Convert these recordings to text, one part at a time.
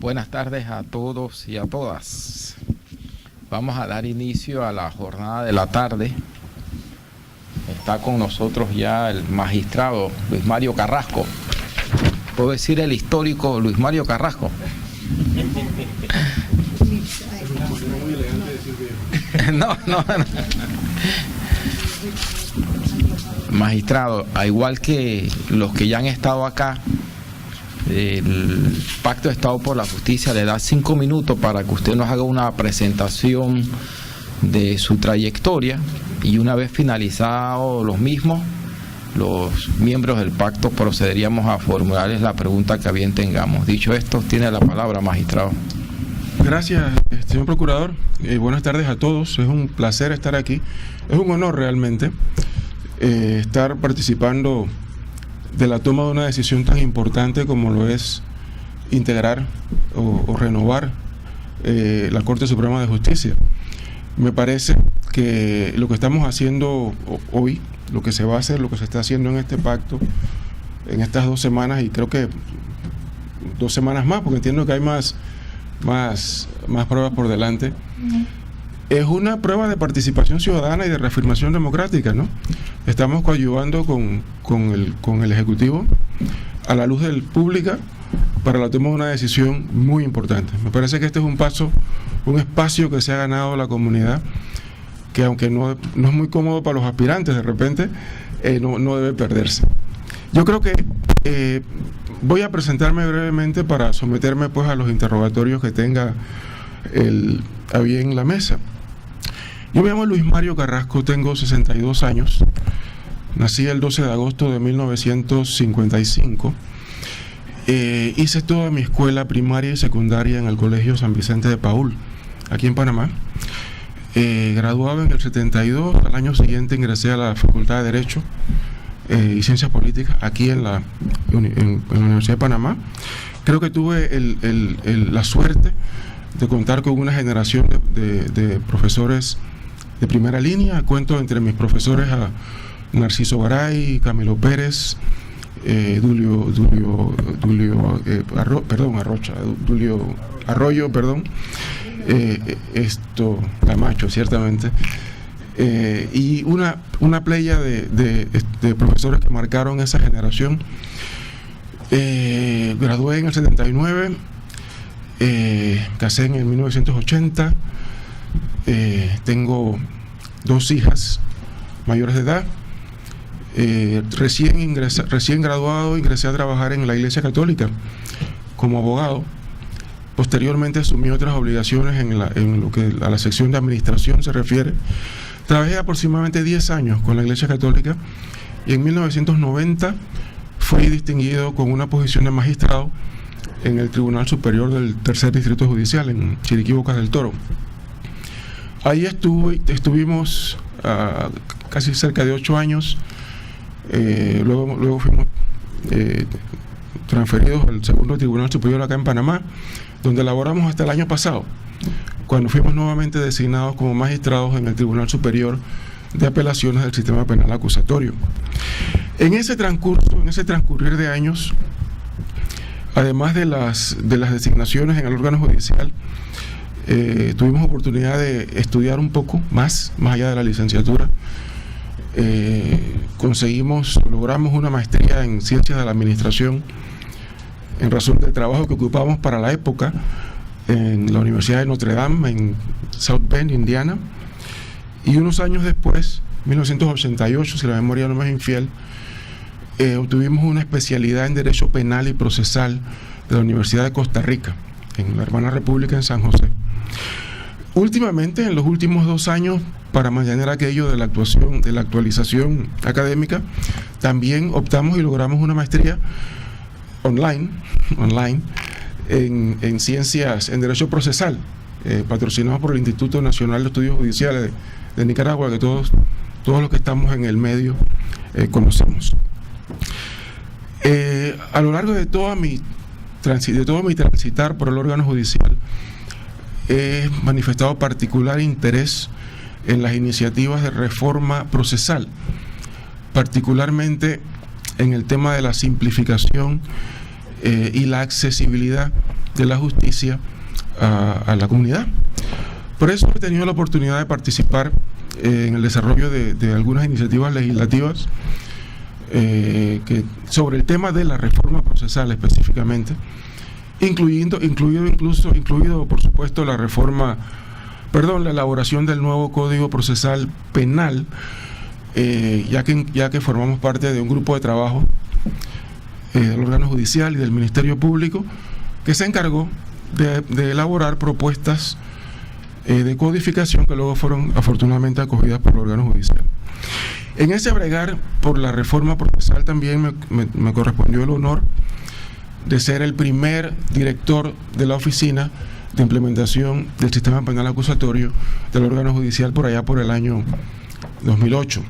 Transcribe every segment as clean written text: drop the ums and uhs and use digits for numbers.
Buenas tardes a todos y a todas. Vamos a dar inicio a la jornada de la tarde. Está con nosotros ya el magistrado Luis Mario Carrasco. ¿Puedo decir el histórico Luis Mario Carrasco? No. Magistrado, al igual que los que ya han estado acá, el Pacto de Estado por la Justicia le da 5 minutos para que usted nos haga una presentación de su trayectoria, y una vez finalizados los mismos, los miembros del pacto procederíamos a formularles la pregunta que bien tengamos. Dicho esto, tiene la palabra, magistrado. Gracias, señor procurador. Buenas tardes a todos. Es un placer estar aquí. Es un honor realmente estar participando de la toma de una decisión tan importante como lo es integrar o renovar la Corte Suprema de Justicia. Me parece que lo que estamos haciendo hoy, lo que se va a hacer, lo que se está haciendo en este pacto, en estas 2 semanas, y creo que 2 semanas más, porque entiendo que hay más pruebas por delante, es una prueba de participación ciudadana y de reafirmación democrática, ¿no? Estamos coadyuvando con el Ejecutivo a la luz del pública para la toma de una decisión muy importante. Me parece que este es un espacio que se ha ganado la comunidad, que aunque no es muy cómodo para los aspirantes de repente, no debe perderse. Yo creo que voy a presentarme brevemente para someterme pues a los interrogatorios que tenga a bien la mesa. Yo me llamo Luis Mario Carrasco, tengo 62 años, nací el 12 de agosto de 1955, hice toda mi escuela primaria y secundaria en el Colegio San Vicente de Paúl, aquí en Panamá. Graduado en el 72, al año siguiente ingresé a la Facultad de Derecho y Ciencias Políticas, aquí en la Universidad de Panamá. Creo que tuve la suerte de contar con una generación de profesores de primera línea. Cuento entre mis profesores a Narciso Garay, Camilo Pérez, Dulio Arroyo, Camacho, ciertamente, y una playa de profesores que marcaron esa generación. Gradué en el 79, casé en el 1980, tengo 2 hijas mayores de edad. Recién graduado, ingresé a trabajar en la Iglesia Católica como abogado. Posteriormente asumí otras obligaciones en lo que a la sección de administración se refiere. Trabajé aproximadamente 10 años con la Iglesia Católica y en 1990 fui distinguido con una posición de magistrado en el Tribunal Superior del Tercer Distrito Judicial en Chiriquí, Bocas del Toro. Ahí estuvimos casi cerca de 8 años. Luego fuimos transferidos al segundo Tribunal Superior acá en Panamá, donde laboramos hasta el año pasado, cuando fuimos nuevamente designados como magistrados en el Tribunal Superior de Apelaciones del Sistema Penal Acusatorio. En ese transcurrir de años, además de las designaciones en el órgano judicial, tuvimos oportunidad de estudiar un poco más allá de la licenciatura. Logramos una maestría en Ciencias de la Administración en razón del trabajo que ocupamos para la época en la Universidad de Notre Dame, en South Bend, Indiana. Y unos años después, 1988, si la memoria no me es infiel, obtuvimos una especialidad en Derecho Penal y Procesal de la Universidad de Costa Rica, en la Hermana República en San José. Últimamente, en los últimos 2 años, para mantener aquello de la actualización académica, también optamos y logramos una maestría online en ciencias, en Derecho Procesal, patrocinado por el Instituto Nacional de Estudios Judiciales de Nicaragua, que todos los que estamos en el medio conocemos. A lo largo de todo mi transitar por el órgano judicial, he manifestado particular interés en las iniciativas de reforma procesal, particularmente en el tema de la simplificación y la accesibilidad de la justicia a la comunidad. Por eso he tenido la oportunidad de participar en el desarrollo de algunas iniciativas legislativas sobre el tema de la reforma procesal específicamente, incluido por supuesto la elaboración del nuevo Código Procesal Penal, ya que formamos parte de un grupo de trabajo del órgano judicial y del Ministerio Público que se encargó de elaborar propuestas de codificación que luego fueron afortunadamente acogidas por el órgano judicial. En ese bregar por la reforma procesal también me correspondió el honor de ser el primer director de la oficina de implementación del sistema penal acusatorio del órgano judicial por allá por el año 2008,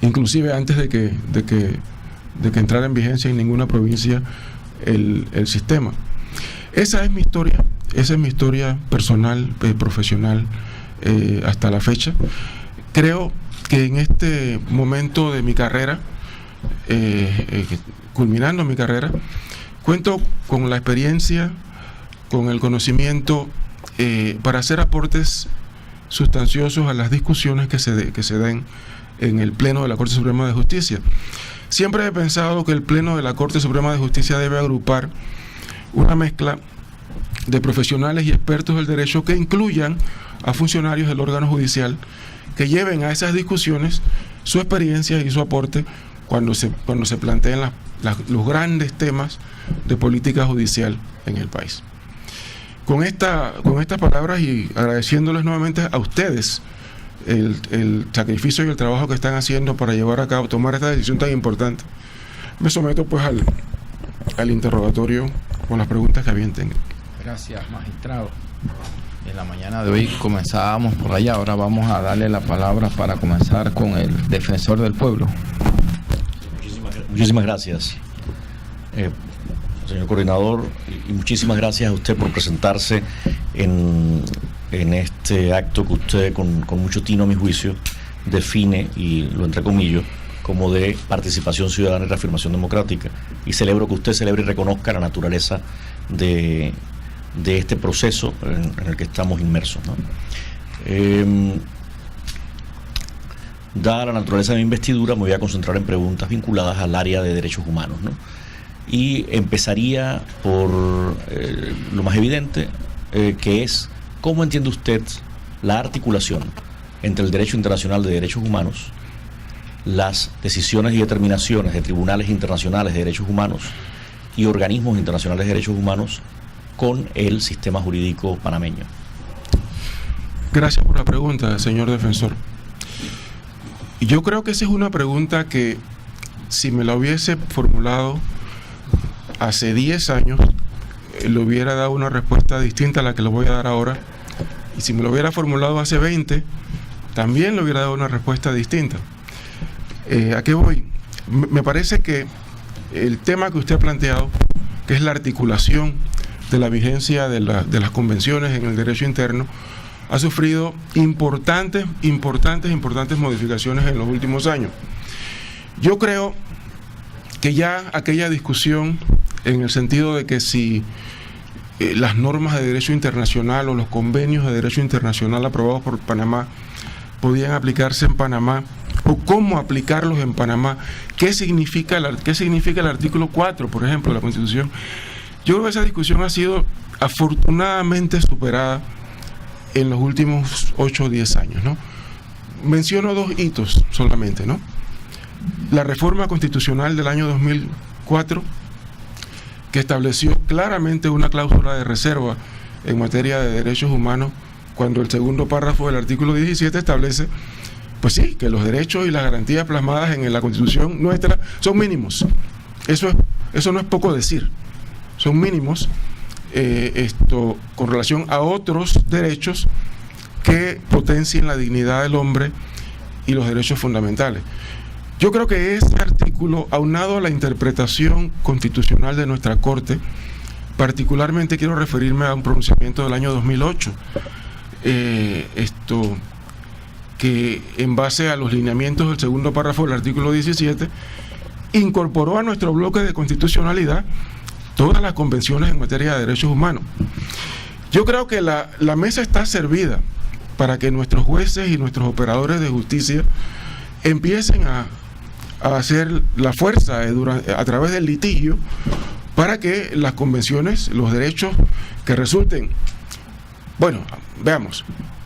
inclusive antes de que entrara en vigencia en ninguna provincia el sistema. Esa es mi historia personal, profesional, hasta la fecha. Creo que en este momento de mi carrera, culminando mi carrera, cuento con la experiencia, con el conocimiento para hacer aportes sustanciosos a las discusiones que se den en el Pleno de la Corte Suprema de Justicia. Siempre he pensado que el Pleno de la Corte Suprema de Justicia debe agrupar una mezcla de profesionales y expertos del derecho que incluyan a funcionarios del órgano judicial, que lleven a esas discusiones su experiencia y su aporte cuando se planteen los grandes temas de política judicial en el país. Con estas palabras y agradeciéndoles nuevamente a ustedes el sacrificio y el trabajo que están haciendo para llevar a cabo, tomar esta decisión tan importante, me someto pues al interrogatorio con las preguntas que bien tengan. Gracias, magistrado. En la mañana de hoy comenzábamos por allá, ahora vamos a darle la palabra para comenzar con el defensor del pueblo. Muchísimas gracias, señor coordinador, y muchísimas gracias a usted por presentarse en este acto que usted, con mucho tino a mi juicio, define, y lo entrecomillo, como de participación ciudadana y reafirmación democrática. Y celebro que usted celebre y reconozca la naturaleza de este proceso en el que estamos inmersos, ¿no? Dada la naturaleza de mi investidura, me voy a concentrar en preguntas vinculadas al área de derechos humanos, ¿no? Y empezaría por lo más evidente, que es: ¿cómo entiende usted la articulación entre el derecho internacional de derechos humanos, las decisiones y determinaciones de tribunales internacionales de derechos humanos y organismos internacionales de derechos humanos con el sistema jurídico panameño? Gracias por la pregunta, señor defensor. Yo creo que esa es una pregunta que, si me la hubiese formulado hace 10 años, le hubiera dado una respuesta distinta a la que le voy a dar ahora. Y si me lo hubiera formulado hace 20, también le hubiera dado una respuesta distinta. ¿A qué voy? Me parece que el tema que usted ha planteado, que es la articulación de la vigencia de las convenciones en el derecho interno, ha sufrido importantes modificaciones en los últimos años. Yo creo que ya aquella discusión, en el sentido de que si las normas de derecho internacional o los convenios de derecho internacional aprobados por Panamá podían aplicarse en Panamá, o cómo aplicarlos en Panamá, qué significa el artículo 4, por ejemplo, de la Constitución. Yo creo que esa discusión ha sido afortunadamente superada en los últimos 8 o 10 años, ¿no? Menciono 2 hitos solamente, ¿no? La reforma constitucional del año 2004, que estableció claramente una cláusula de reserva en materia de derechos humanos, cuando el segundo párrafo del artículo 17 establece, pues sí, que los derechos y las garantías plasmadas en la Constitución nuestra son mínimos. Eso no es poco decir. Son mínimos con relación a otros derechos que potencien la dignidad del hombre y los derechos fundamentales. Yo creo que este artículo, aunado a la interpretación constitucional de nuestra Corte, particularmente quiero referirme a un pronunciamiento del año 2008, que en base a los lineamientos del segundo párrafo del artículo 17, incorporó a nuestro bloque de constitucionalidad todas las convenciones en materia de derechos humanos. Yo creo que la mesa está servida para que nuestros jueces y nuestros operadores de justicia empiecen a hacer la fuerza a través del litigio para que las convenciones, los derechos que resulten, bueno, veamos,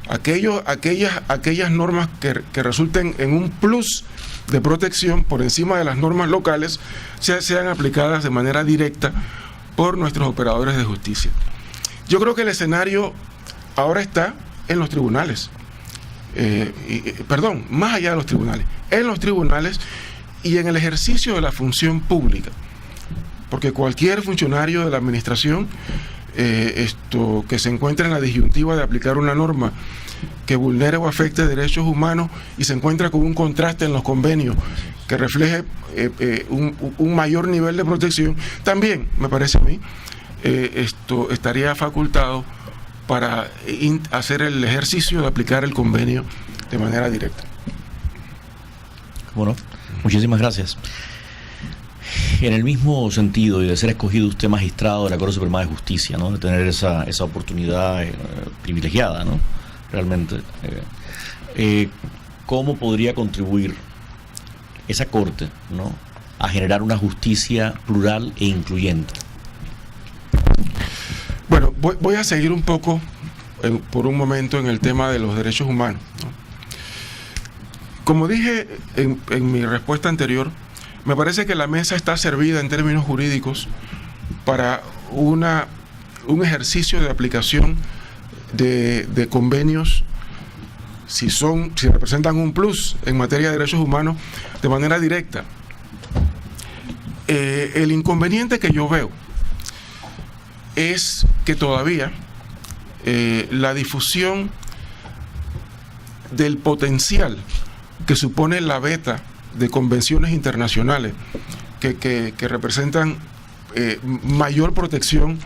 aquellas normas que resulten en un plus de protección por encima de las normas locales sean aplicadas de manera directa por nuestros operadores de justicia. Yo creo que el escenario ahora está en los tribunales, más allá de los tribunales, en los tribunales y en el ejercicio de la función pública, porque cualquier funcionario de la administración que se encuentre en la disyuntiva de aplicar una norma que vulnere o afecte derechos humanos y se encuentra con un contraste en los convenios que refleje un mayor nivel de protección, también, me parece a mí, estaría facultado para hacer el ejercicio de aplicar el convenio de manera directa. Bueno, muchísimas gracias. En el mismo sentido y de ser escogido usted magistrado de la Corte Suprema de Justicia, ¿no?, de tener esa oportunidad privilegiada, ¿no?, realmente, ¿cómo podría contribuir esa Corte, ¿no?, a generar una justicia plural e incluyente? Bueno, voy a seguir un poco por un momento en el tema de los derechos humanos, ¿no? Como dije en mi respuesta anterior, me parece que la mesa está servida en términos jurídicos para un ejercicio de aplicación de convenios, si representan un plus en materia de derechos humanos, de manera directa. El inconveniente que yo veo es que todavía la difusión del potencial que supone la beta de convenciones internacionales que representan mayor protección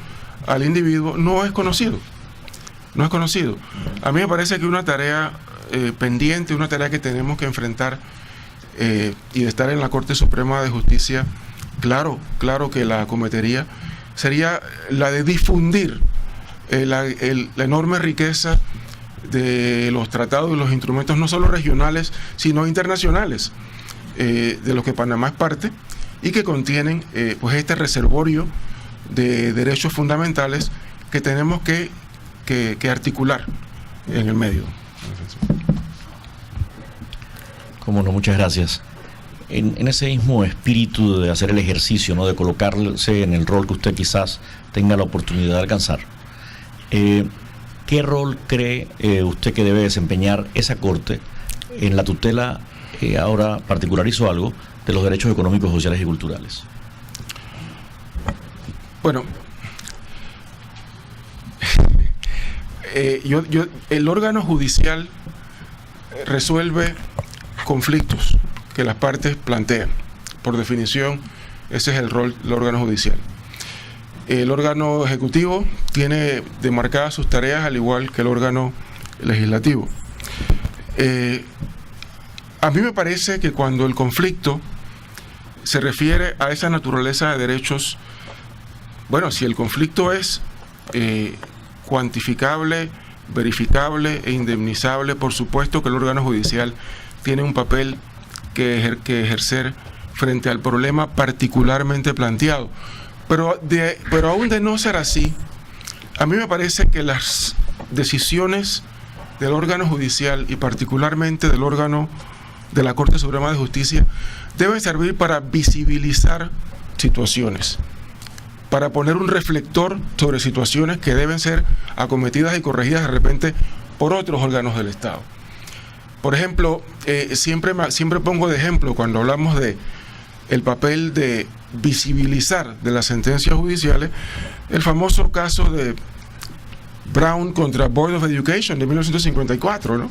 al individuo no es conocido. A mí me parece que una tarea pendiente, una tarea que tenemos que enfrentar y de estar en la Corte Suprema de Justicia, claro que la acometería, sería la de difundir la enorme riqueza de los tratados y los instrumentos, no solo regionales, sino internacionales, de los que Panamá es parte y que contienen pues este reservorio de derechos fundamentales que tenemos que articular en el medio. Cómo no, muchas gracias. En ese mismo espíritu de hacer el ejercicio, ¿no?, de colocarse en el rol que usted quizás tenga la oportunidad de alcanzar, ¿qué rol cree usted que debe desempeñar esa Corte en la tutela, ahora particularizo algo, de los derechos económicos, sociales y culturales? Bueno, el órgano judicial resuelve conflictos que las partes plantean. Por definición, ese es el rol del órgano judicial. El órgano ejecutivo tiene demarcadas sus tareas al igual que el órgano legislativo. A mí me parece que cuando el conflicto se refiere a esa naturaleza de derechos, bueno, si el conflicto es cuantificable, verificable e indemnizable, por supuesto que el órgano judicial tiene un papel que ejercer frente al problema particularmente planteado. Pero aún de no ser así, a mí me parece que las decisiones del órgano judicial y particularmente del órgano de la Corte Suprema de Justicia deben servir para visibilizar situaciones, para poner un reflector sobre situaciones que deben ser acometidas y corregidas de repente por otros órganos del Estado. Por ejemplo, siempre pongo de ejemplo cuando hablamos de el papel de visibilizar de las sentencias judiciales, el famoso caso de Brown contra Board of Education de 1954, ¿no?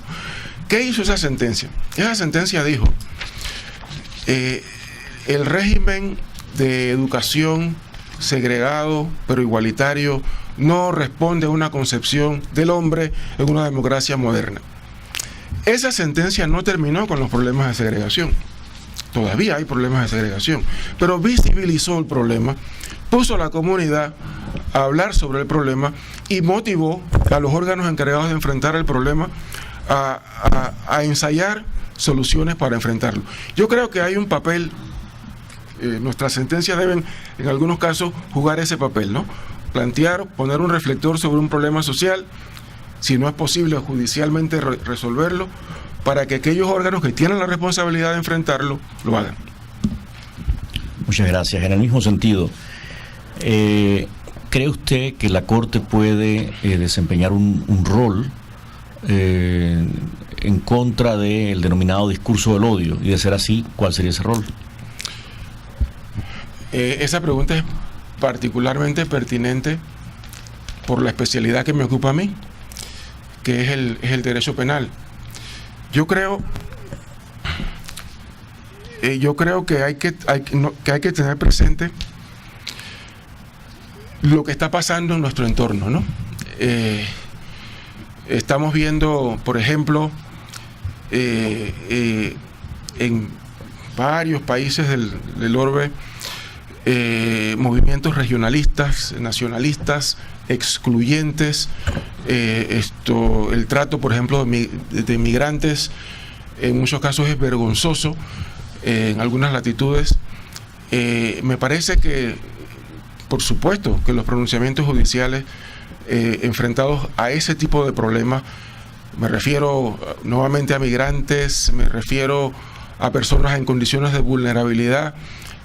¿Qué hizo esa sentencia? Esa sentencia dijo, el régimen de educación segregado pero igualitario no responde a una concepción del hombre en una democracia moderna. Esa sentencia no terminó con los problemas de segregación. Todavía hay problemas de segregación, pero visibilizó el problema puso a la comunidad a hablar sobre el problema y motivó a los órganos encargados de enfrentar el problema a ensayar soluciones para enfrentarlo. Yo creo que hay un papel, nuestras sentencias deben en algunos casos jugar ese papel, ¿no? Plantear, poner un reflector sobre un problema social, si no es posible judicialmente resolverlo, para que aquellos órganos que tienen la responsabilidad de enfrentarlo, lo hagan. Muchas gracias. En el mismo sentido, ¿cree usted que la Corte puede desempeñar un rol en contra del denominado discurso del odio? Y de ser así, ¿cuál sería ese rol? Esa pregunta es particularmente pertinente por la especialidad que me ocupa a mí, que es el derecho penal. Yo creo que hay que tener presente lo que está pasando en nuestro entorno, ¿no? Estamos viendo, por ejemplo, en varios países del orbe, movimientos regionalistas, nacionalistas, excluyentes, el trato, por ejemplo, de migrantes, en muchos casos es vergonzoso, en algunas latitudes. Me parece que, por supuesto, que los pronunciamientos judiciales enfrentados a ese tipo de problemas, me refiero nuevamente a migrantes, me refiero a personas en condiciones de vulnerabilidad,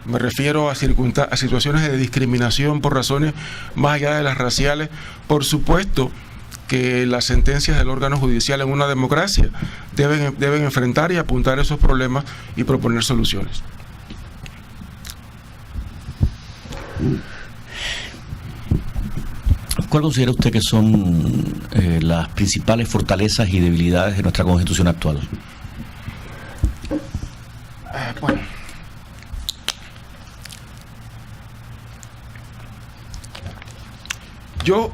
me refiero a situaciones de discriminación por razones más allá de las raciales. Por supuesto que las sentencias del órgano judicial en una democracia deben enfrentar y apuntar esos problemas y proponer soluciones. ¿Cuál considera usted que son las principales fortalezas y debilidades de nuestra Constitución actual? Bueno, yo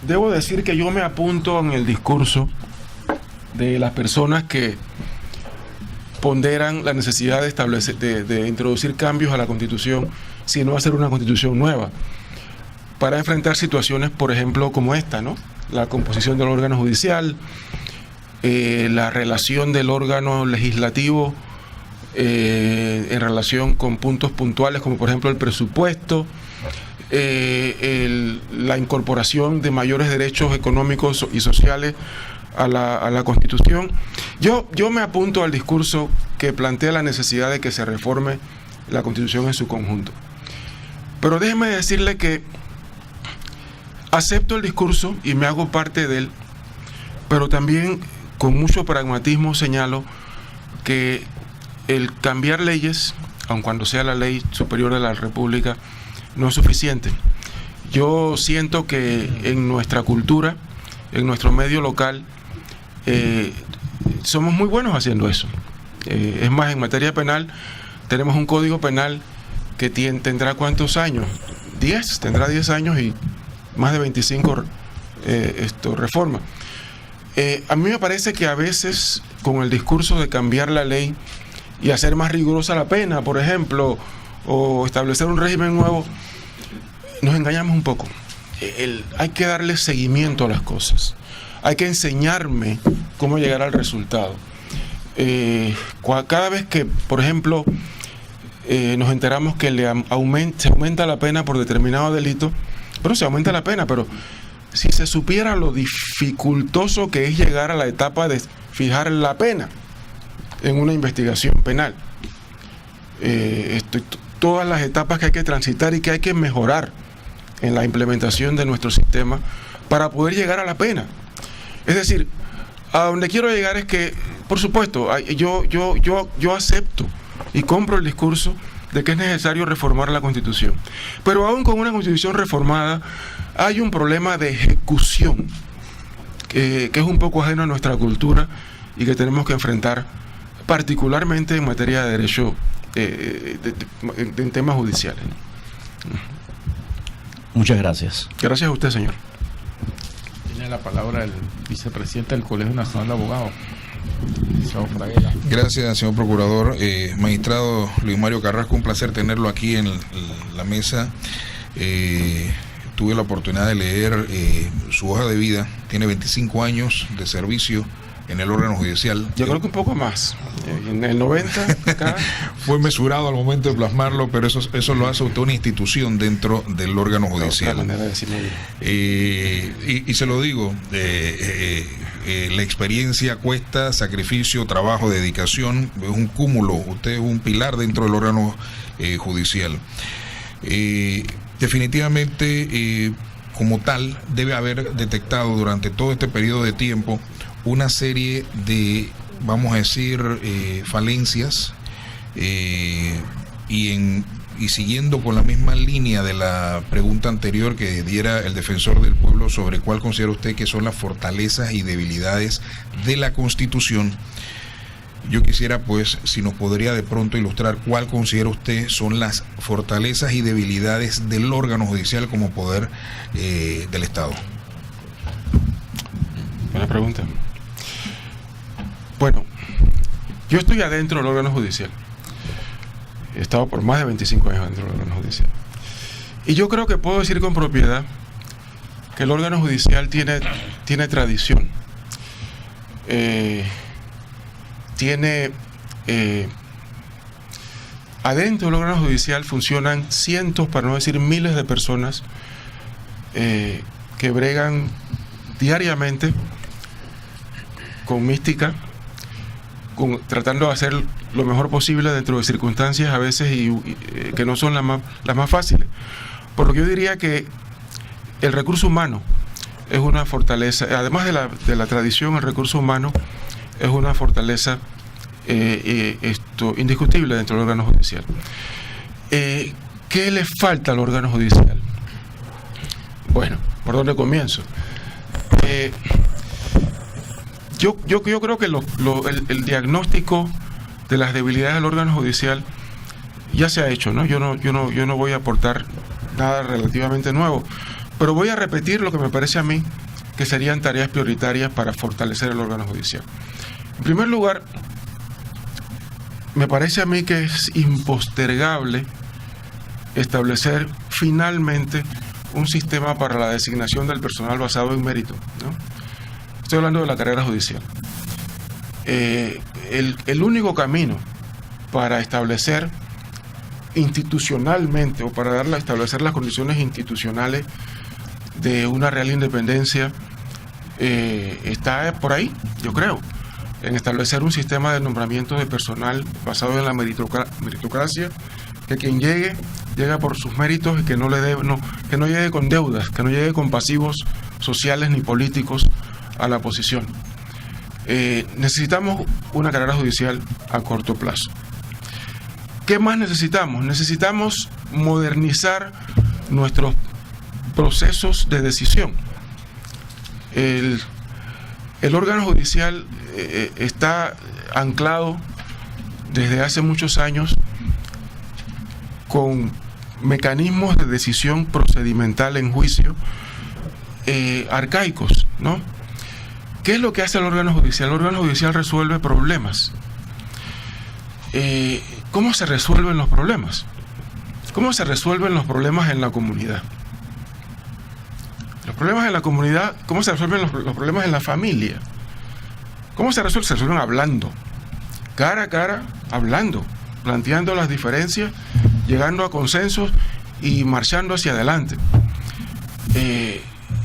debo decir que yo me apunto en el discurso de las personas que ponderan la necesidad de introducir cambios a la Constitución, sino hacer una Constitución nueva, para enfrentar situaciones, por ejemplo, como esta, ¿no? La composición del órgano judicial, la relación del órgano legislativo en relación con puntos puntuales, como por ejemplo el presupuesto, la incorporación de mayores derechos económicos y sociales a la Constitución. Yo me apunto al discurso que plantea la necesidad de que se reforme la Constitución en su conjunto. Pero déjeme decirle que acepto el discurso y me hago parte de él, pero también con mucho pragmatismo señalo que el cambiar leyes, aun cuando sea la ley superior de la República, no es suficiente. Yo siento que en nuestra cultura, en nuestro medio local, somos muy buenos haciendo eso. Es más, en materia penal tenemos un código penal que tendrá ¿cuántos años? 10, tendrá 10 años y más de 25 reformas. A mí me parece que a veces con el discurso de cambiar la ley y hacer más rigurosa la pena, por ejemplo, o establecer un régimen nuevo, nos engañamos un poco. Hay que darle seguimiento a las cosas. Hay que enseñarme cómo llegar al resultado. Cada vez que, por ejemplo, nos enteramos que se aumenta la pena por determinado delito, pero se aumenta la pena, pero si se supiera lo dificultoso que es llegar a la etapa de fijar la pena en una investigación penal, todas las etapas que hay que transitar y que hay que mejorar en la implementación de nuestro sistema para poder llegar a la pena. Es decir, a donde quiero llegar es que, por supuesto, yo acepto y compro el discurso de que es necesario reformar la Constitución. Pero aún con una Constitución reformada, hay un problema de ejecución que es un poco ajeno a nuestra cultura y que tenemos que enfrentar, particularmente en materia de derecho, en temas judiciales. Muchas gracias. Gracias a usted, señor. Tiene la palabra el vicepresidente del Colegio Nacional de Abogados. Gracias, señor procurador. Magistrado Luis Mario Carrasco, un placer tenerlo aquí en la mesa. Tuve la oportunidad de leer su hoja de vida. Tiene 25 años de servicio en el órgano judicial. Yo creo que un poco más. En el 90 acá. Fue mesurado al momento de plasmarlo, pero eso lo hace usted una institución dentro del órgano judicial. Manera de decirlo. Y se lo digo, la experiencia cuesta sacrificio, trabajo, dedicación, es un cúmulo. Usted es un pilar dentro del órgano judicial. Definitivamente, como tal, debe haber detectado durante todo este periodo de tiempo una serie de, vamos a decir, falencias, y siguiendo con la misma línea de la pregunta anterior que diera el defensor del pueblo sobre cuál considera usted que son las fortalezas y debilidades de la Constitución, yo quisiera, pues, si nos podría de pronto ilustrar cuál considera usted son las fortalezas y debilidades del órgano judicial como poder del Estado. Buena pregunta. Bueno, yo estoy adentro del órgano judicial. He estado por más de 25 años dentro del órgano judicial. Y yo creo que puedo decir con propiedad que el órgano judicial tiene tradición. Adentro del órgano judicial funcionan cientos, para no decir miles de personas que bregan diariamente con mística, tratando de hacer lo mejor posible dentro de circunstancias a veces que no son las más fáciles. Por lo que yo diría que el recurso humano es una fortaleza, además de la tradición, el recurso humano es una fortaleza indiscutible dentro del órgano judicial. ¿Qué le falta al órgano judicial? Bueno, ¿por dónde comienzo? Yo creo que el diagnóstico de las debilidades del órgano judicial ya se ha hecho, ¿no? Yo no voy a aportar nada relativamente nuevo, pero voy a repetir lo que me parece a mí que serían tareas prioritarias para fortalecer el órgano judicial. En primer lugar, me parece a mí que es impostergable establecer finalmente un sistema para la designación del personal basado en mérito, ¿no? Estoy hablando de la carrera judicial. El único camino para establecer institucionalmente o para establecer las condiciones institucionales de una real independencia está por ahí, yo creo, en establecer un sistema de nombramiento de personal basado en la meritocracia, que quien llega por sus méritos y que no llegue con deudas, que no llegue con pasivos sociales ni políticos a la posición. Necesitamos una carrera judicial a corto plazo. ¿Qué más necesitamos? Necesitamos modernizar nuestros procesos de decisión. El órgano judicial está anclado desde hace muchos años con mecanismos de decisión procedimental en juicio arcaicos, ¿no? ¿Qué es lo que hace el órgano judicial? El órgano judicial resuelve problemas. ¿Cómo se resuelven los problemas? ¿Cómo se resuelven los problemas en la comunidad? Los problemas en la comunidad, ¿cómo se resuelven los problemas en la familia? ¿Cómo se resuelven? Se resuelven hablando, cara a cara, hablando, planteando las diferencias, llegando a consensos y marchando hacia adelante.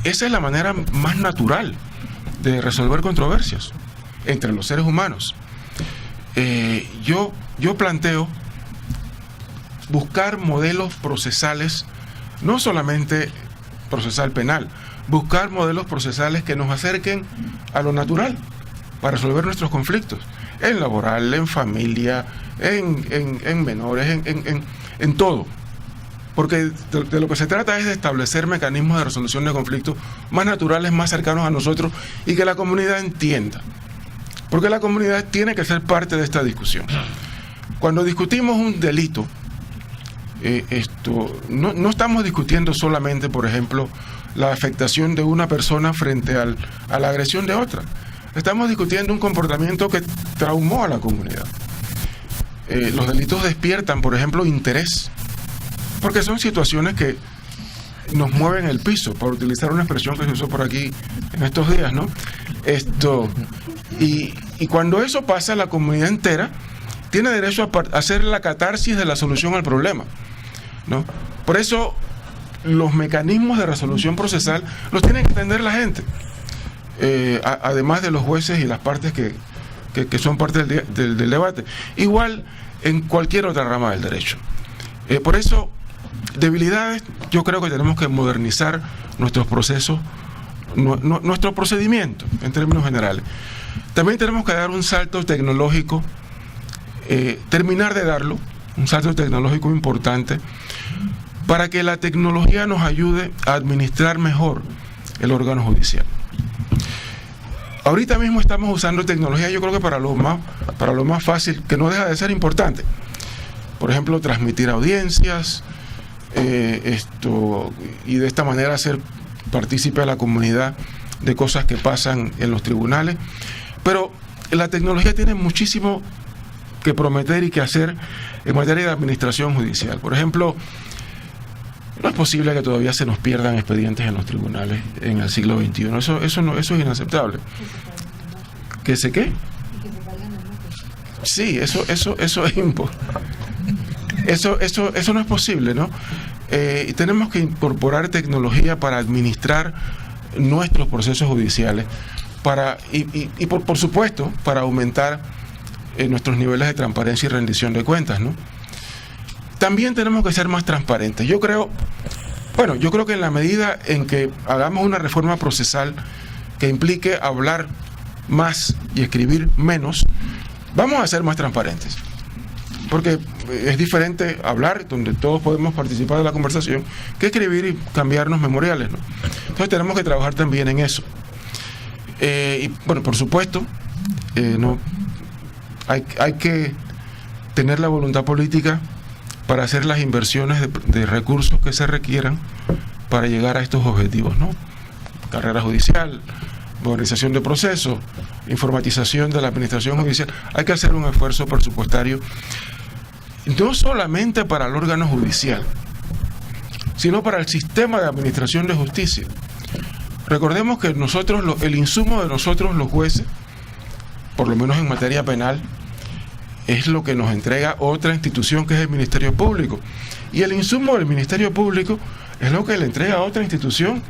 Esa es la manera más natural de resolver controversias entre los seres humanos. Yo planteo buscar modelos procesales, no solamente procesal penal, buscar modelos procesales que nos acerquen a lo natural para resolver nuestros conflictos, en laboral, en familia, en menores, en todo. Porque de lo que se trata es de establecer mecanismos de resolución de conflictos más naturales, más cercanos a nosotros y que la comunidad entienda. Porque la comunidad tiene que ser parte de esta discusión. Cuando discutimos un delito, no estamos discutiendo solamente, por ejemplo, la afectación de una persona frente a la agresión de otra. Estamos discutiendo un comportamiento que traumó a la comunidad. Los delitos despiertan, por ejemplo, interés, porque son situaciones que nos mueven el piso, por utilizar una expresión que se usó por aquí en estos días, ¿no? Y cuando eso pasa, la comunidad entera tiene derecho a hacer la catarsis de la solución al problema, ¿no? Por eso los mecanismos de resolución procesal los tiene que entender la gente, además de los jueces y las partes que son parte del debate. Igual en cualquier otra rama del derecho. Por eso, debilidades, yo creo que tenemos que modernizar nuestros procesos, nuestro procedimiento en términos generales. También tenemos que dar un salto tecnológico, terminar de darlo, un salto tecnológico importante, para que la tecnología nos ayude a administrar mejor el órgano judicial. Ahorita mismo estamos usando tecnología, yo creo que para lo más fácil, que no deja de ser importante. Por ejemplo, transmitir audiencias, y de esta manera hacer partícipe a la comunidad de cosas que pasan en los tribunales. Pero la tecnología tiene muchísimo que prometer y que hacer en materia de administración judicial. Por ejemplo, no es posible que todavía se nos pierdan expedientes en los tribunales en el siglo XXI. Eso es inaceptable. ¿Que se qué? Sí, eso no es posible, ¿no? Y tenemos que incorporar tecnología para administrar nuestros procesos judiciales, por supuesto, para aumentar nuestros niveles de transparencia y rendición de cuentas, ¿no? También tenemos que ser más transparentes. Yo creo que en la medida en que hagamos una reforma procesal que implique hablar más y escribir menos, vamos a ser más transparentes. Porque es diferente hablar, donde todos podemos participar de la conversación, que escribir y cambiarnos memoriales, ¿no? Entonces tenemos que trabajar también en eso. Y bueno, por supuesto, hay que tener la voluntad política para hacer las inversiones de recursos que se requieran para llegar a estos objetivos, ¿no? Carrera judicial, modernización de procesos, informatización de la administración judicial. Hay que hacer un esfuerzo presupuestario, no solamente para el órgano judicial, sino para el sistema de administración de justicia. Recordemos que el insumo de nosotros los jueces, por lo menos en materia penal, es lo que nos entrega otra institución, que es el Ministerio Público. Y el insumo del Ministerio Público es lo que le entrega a otra institución,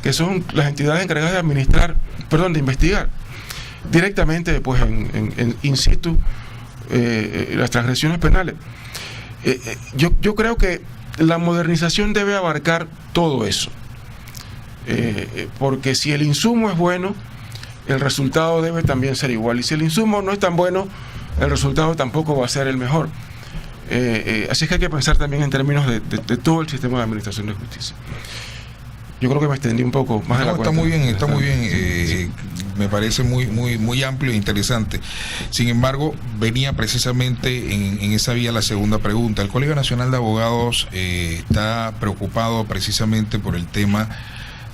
que son las entidades encargadas de investigar directamente, pues, en in situ las transgresiones penales. Yo creo que la modernización debe abarcar todo eso, porque si el insumo es bueno, el resultado debe también ser igual, y si el insumo no es tan bueno, el resultado tampoco va a ser el mejor. Así es que hay que pensar también en términos de todo el sistema de administración de justicia. Yo creo que me extendí un poco más de la cuenta. Está muy bien. Me parece muy amplio e interesante. Sin embargo, venía precisamente en esa vía la segunda pregunta. El Colegio Nacional de Abogados está preocupado precisamente por el tema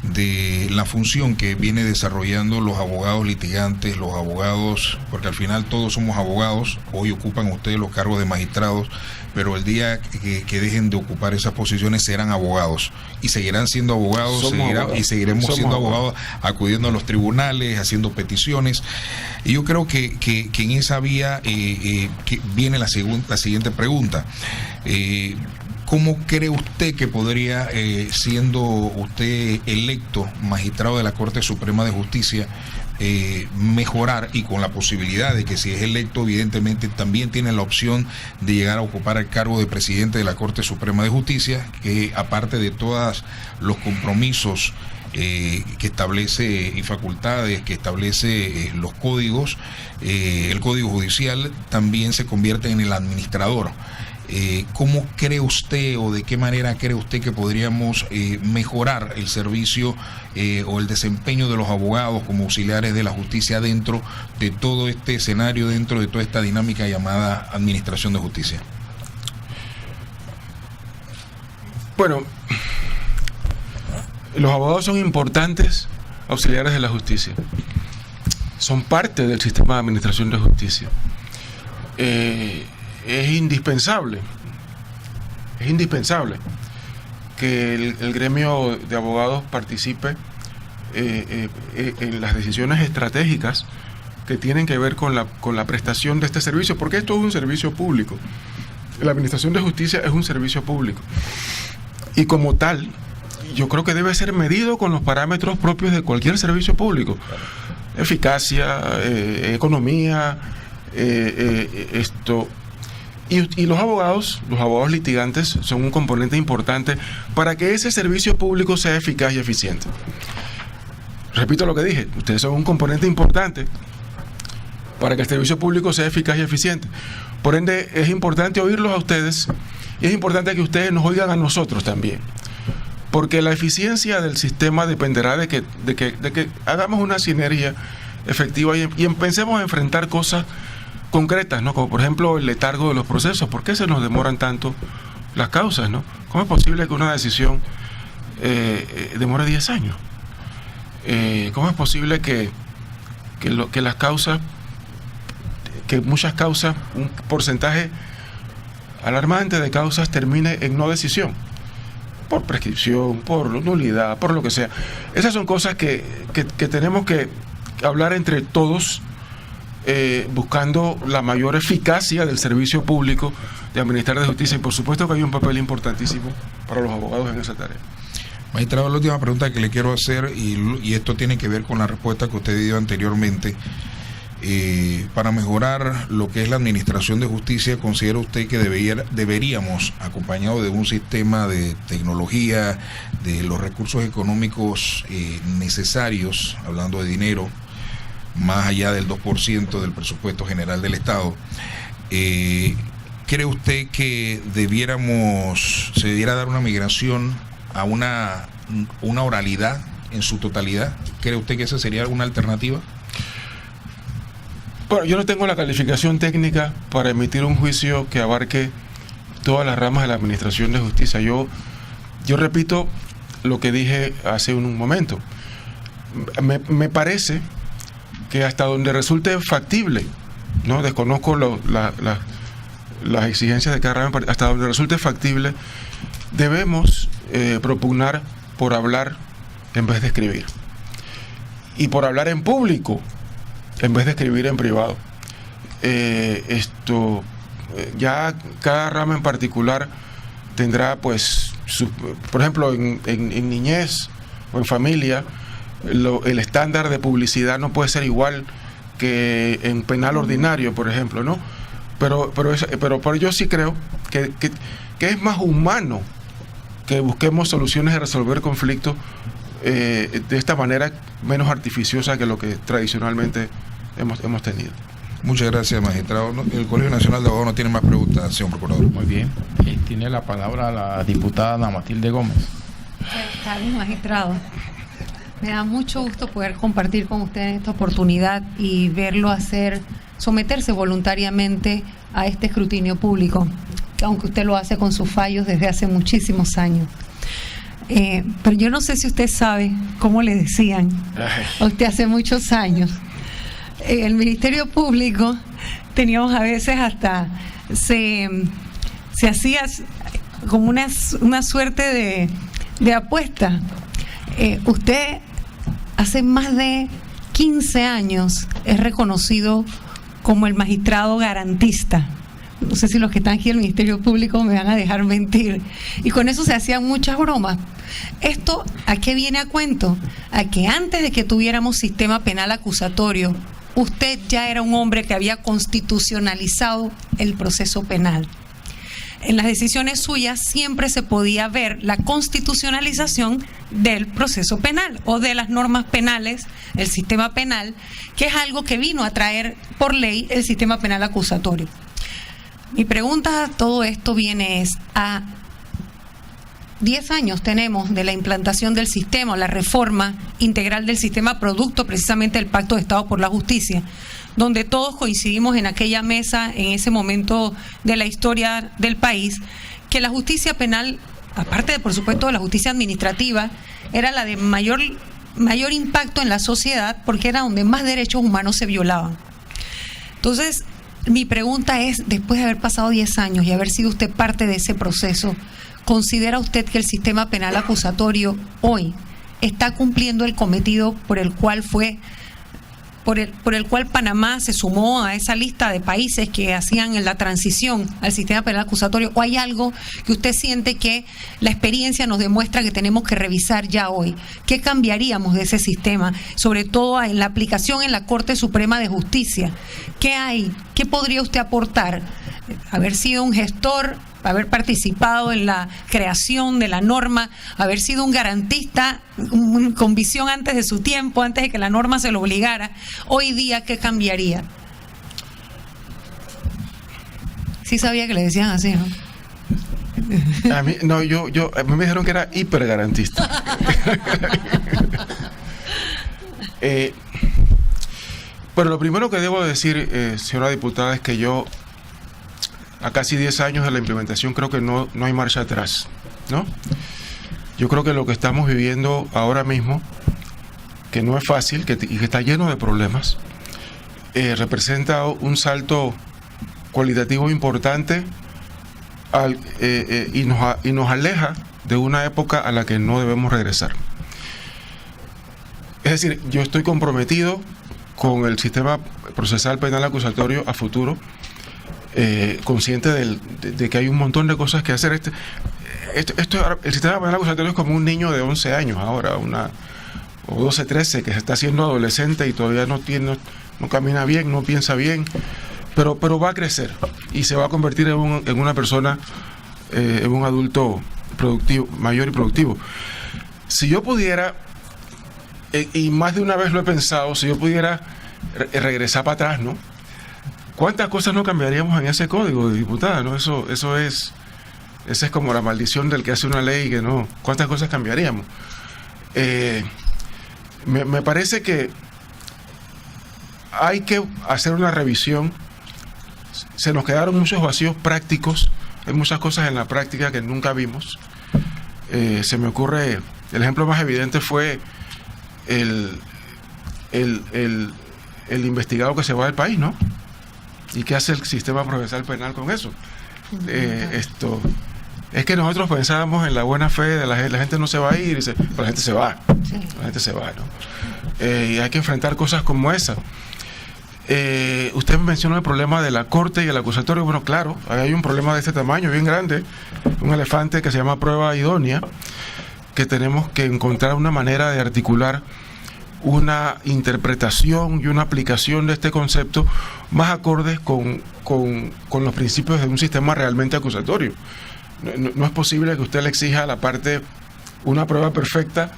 de la función que viene desarrollando los abogados litigantes, los abogados, porque al final todos somos abogados. Hoy ocupan ustedes los cargos de magistrados, pero el día que dejen de ocupar esas posiciones serán abogados y seguirán siendo abogados, seguiremos siendo abogados, acudiendo a los tribunales, haciendo peticiones. Y yo creo que en esa vía que viene la siguiente pregunta. ¿Cómo cree usted que podría, siendo usted electo magistrado de la Corte Suprema de Justicia, mejorar, y con la posibilidad de que si es electo, evidentemente también tiene la opción de llegar a ocupar el cargo de presidente de la Corte Suprema de Justicia, que aparte de todos los compromisos que establece y facultades que establece los códigos, el Código Judicial, también se convierte en el administrador? ¿Cómo cree usted o de qué manera cree usted que podríamos mejorar el servicio o el desempeño de los abogados como auxiliares de la justicia dentro de todo este escenario, dentro de toda esta dinámica llamada administración de justicia? Bueno, los abogados son importantes auxiliares de la justicia. Son parte del sistema de administración de justicia. Es indispensable que el gremio de abogados participe en las decisiones estratégicas que tienen que ver con la prestación de este servicio, porque esto es un servicio público. La Administración de Justicia es un servicio público. Y como tal, yo creo que debe ser medido con los parámetros propios de cualquier servicio público. Eficacia, economía, Y los abogados litigantes son un componente importante para que ese servicio público sea eficaz y eficiente. Repito lo que dije, ustedes son un componente importante para que el servicio público sea eficaz y eficiente. Por ende, es importante oírlos a ustedes y es importante que ustedes nos oigan a nosotros también. Porque la eficiencia del sistema dependerá de que hagamos una sinergia efectiva y empecemos a enfrentar cosas concretas, ¿no? Como por ejemplo el letargo de los procesos. ¿Por qué se nos demoran tanto las causas, ¿no? ¿Cómo es posible que una decisión demore 10 años? ¿Cómo es posible que las causas, que muchas causas, un porcentaje alarmante de causas termine en no decisión? Por prescripción, por nulidad, por lo que sea. Esas son cosas que tenemos que hablar entre todos, buscando la mayor eficacia del servicio público de administrar de justicia, y por supuesto que hay un papel importantísimo para los abogados en esa tarea. Magistrado, la última pregunta que le quiero hacer, y esto tiene que ver con la respuesta que usted dio anteriormente. Para mejorar lo que es la administración de justicia, ¿considera usted que deberíamos, acompañado de un sistema de tecnología, de los recursos económicos necesarios, hablando de dinero, más allá del 2% del presupuesto general del Estado, cree usted que se debiera dar una migración a una oralidad en su totalidad? ¿Cree usted que esa sería alguna alternativa? Bueno, yo no tengo la calificación técnica para emitir un juicio que abarque todas las ramas de la administración de justicia. Yo repito lo que dije hace un momento. Me parece que hasta donde resulte factible, no desconozco las exigencias de cada rama, hasta donde resulte factible, debemos propugnar por hablar en vez de escribir, y por hablar en público en vez de escribir en privado. Ya cada rama en particular tendrá, pues, por ejemplo, en niñez o en familia, el estándar de publicidad no puede ser igual que en penal ordinario, por ejemplo, ¿no? Pero yo sí creo que es más humano que busquemos soluciones de resolver conflictos de esta manera menos artificiosa que lo que tradicionalmente hemos tenido. Muchas gracias, magistrado. El Colegio Nacional de Abogados no tiene más preguntas, señor procurador. Muy bien. Tiene la palabra la diputada Ana Matilde Gómez. Buenas tardes, magistrado. Me da mucho gusto poder compartir con usted esta oportunidad y verlo someterse voluntariamente a este escrutinio público, aunque usted lo hace con sus fallos desde hace muchísimos años. Pero yo no sé si usted sabe cómo le decían a usted hace muchos años. El Ministerio Público teníamos a veces hasta se hacía como una suerte de apuesta. Usted hace más de 15 años es reconocido como el magistrado garantista. No sé si los que están aquí en el Ministerio Público me van a dejar mentir. Y con eso se hacían muchas bromas. ¿Esto a qué viene a cuento? A que antes de que tuviéramos sistema penal acusatorio, usted ya era un hombre que había constitucionalizado el proceso penal. En las decisiones suyas siempre se podía ver la constitucionalización del proceso penal o de las normas penales, el sistema penal, que es algo que vino a traer por ley el sistema penal acusatorio. Mi pregunta a todo esto viene a 10 años tenemos de la implantación del sistema, la reforma integral del sistema, producto precisamente del Pacto de Estado por la Justicia, donde todos coincidimos en aquella mesa, en ese momento de la historia del país, que la justicia penal, aparte de, por supuesto, de la justicia administrativa, era la de mayor impacto en la sociedad, porque era donde más derechos humanos se violaban. Entonces, mi pregunta es, después de haber pasado 10 años y haber sido usted parte de ese proceso, ¿considera usted que el sistema penal acusatorio hoy está cumpliendo el cometido por el cual Panamá se sumó a esa lista de países que hacían en la transición al sistema penal acusatorio? ¿O hay algo que usted siente que la experiencia nos demuestra que tenemos que revisar ya hoy? ¿Qué cambiaríamos de ese sistema? Sobre todo en la aplicación en la Corte Suprema de Justicia. ¿Qué hay? ¿Qué podría usted aportar? Haber sido un gestor, haber participado en la creación de la norma, haber sido un garantista con visión antes de su tiempo, antes de que la norma se lo obligara. Hoy día, ¿qué cambiaría? Sí sabía que le decían así, ¿no? A mí me dijeron que era hipergarantista. Pero lo primero que debo decir, señora diputada, es que yo, a casi 10 años de la implementación, creo que no hay marcha atrás, ¿no? Yo creo que lo que estamos viviendo ahora mismo, que no es fácil y que está lleno de problemas, representa un salto cualitativo importante y nos aleja de una época a la que no debemos regresar. Es decir, yo estoy comprometido con el sistema procesal penal acusatorio a futuro, consciente de que hay un montón de cosas que hacer. El sistema penal acusatorio es como un niño de 11 años ahora, o 12, 13, que se está haciendo adolescente y todavía no camina bien, no piensa bien, pero va a crecer y se va a convertir en una persona, en un adulto productivo, mayor y productivo. Si yo pudiera, y más de una vez lo he pensado, si yo pudiera regresar para atrás, ¿no? ¿Cuántas cosas no cambiaríamos en ese código, diputada? ¿No? Esa es como la maldición del que hace una ley que no. ¿Cuántas cosas cambiaríamos? Me parece que hay que hacer una revisión. Se nos quedaron muchos vacíos prácticos. Hay muchas cosas en la práctica que nunca vimos. Se me ocurre, el ejemplo más evidente fue el investigado que se va del país, ¿no? ¿Y qué hace el sistema procesal penal con eso? Es que nosotros pensábamos en la buena fe de la gente no se va a ir, pero la gente se va. Sí. La gente se va, ¿no? Y hay que enfrentar cosas como esa. Usted mencionó el problema de la Corte y el acusatorio. Bueno, claro, hay un problema de este tamaño, bien grande, un elefante que se llama prueba idónea, que tenemos que encontrar una manera de articular una interpretación y una aplicación de este concepto más acordes con los principios de un sistema realmente acusatorio. No es posible que usted le exija a la parte una prueba perfecta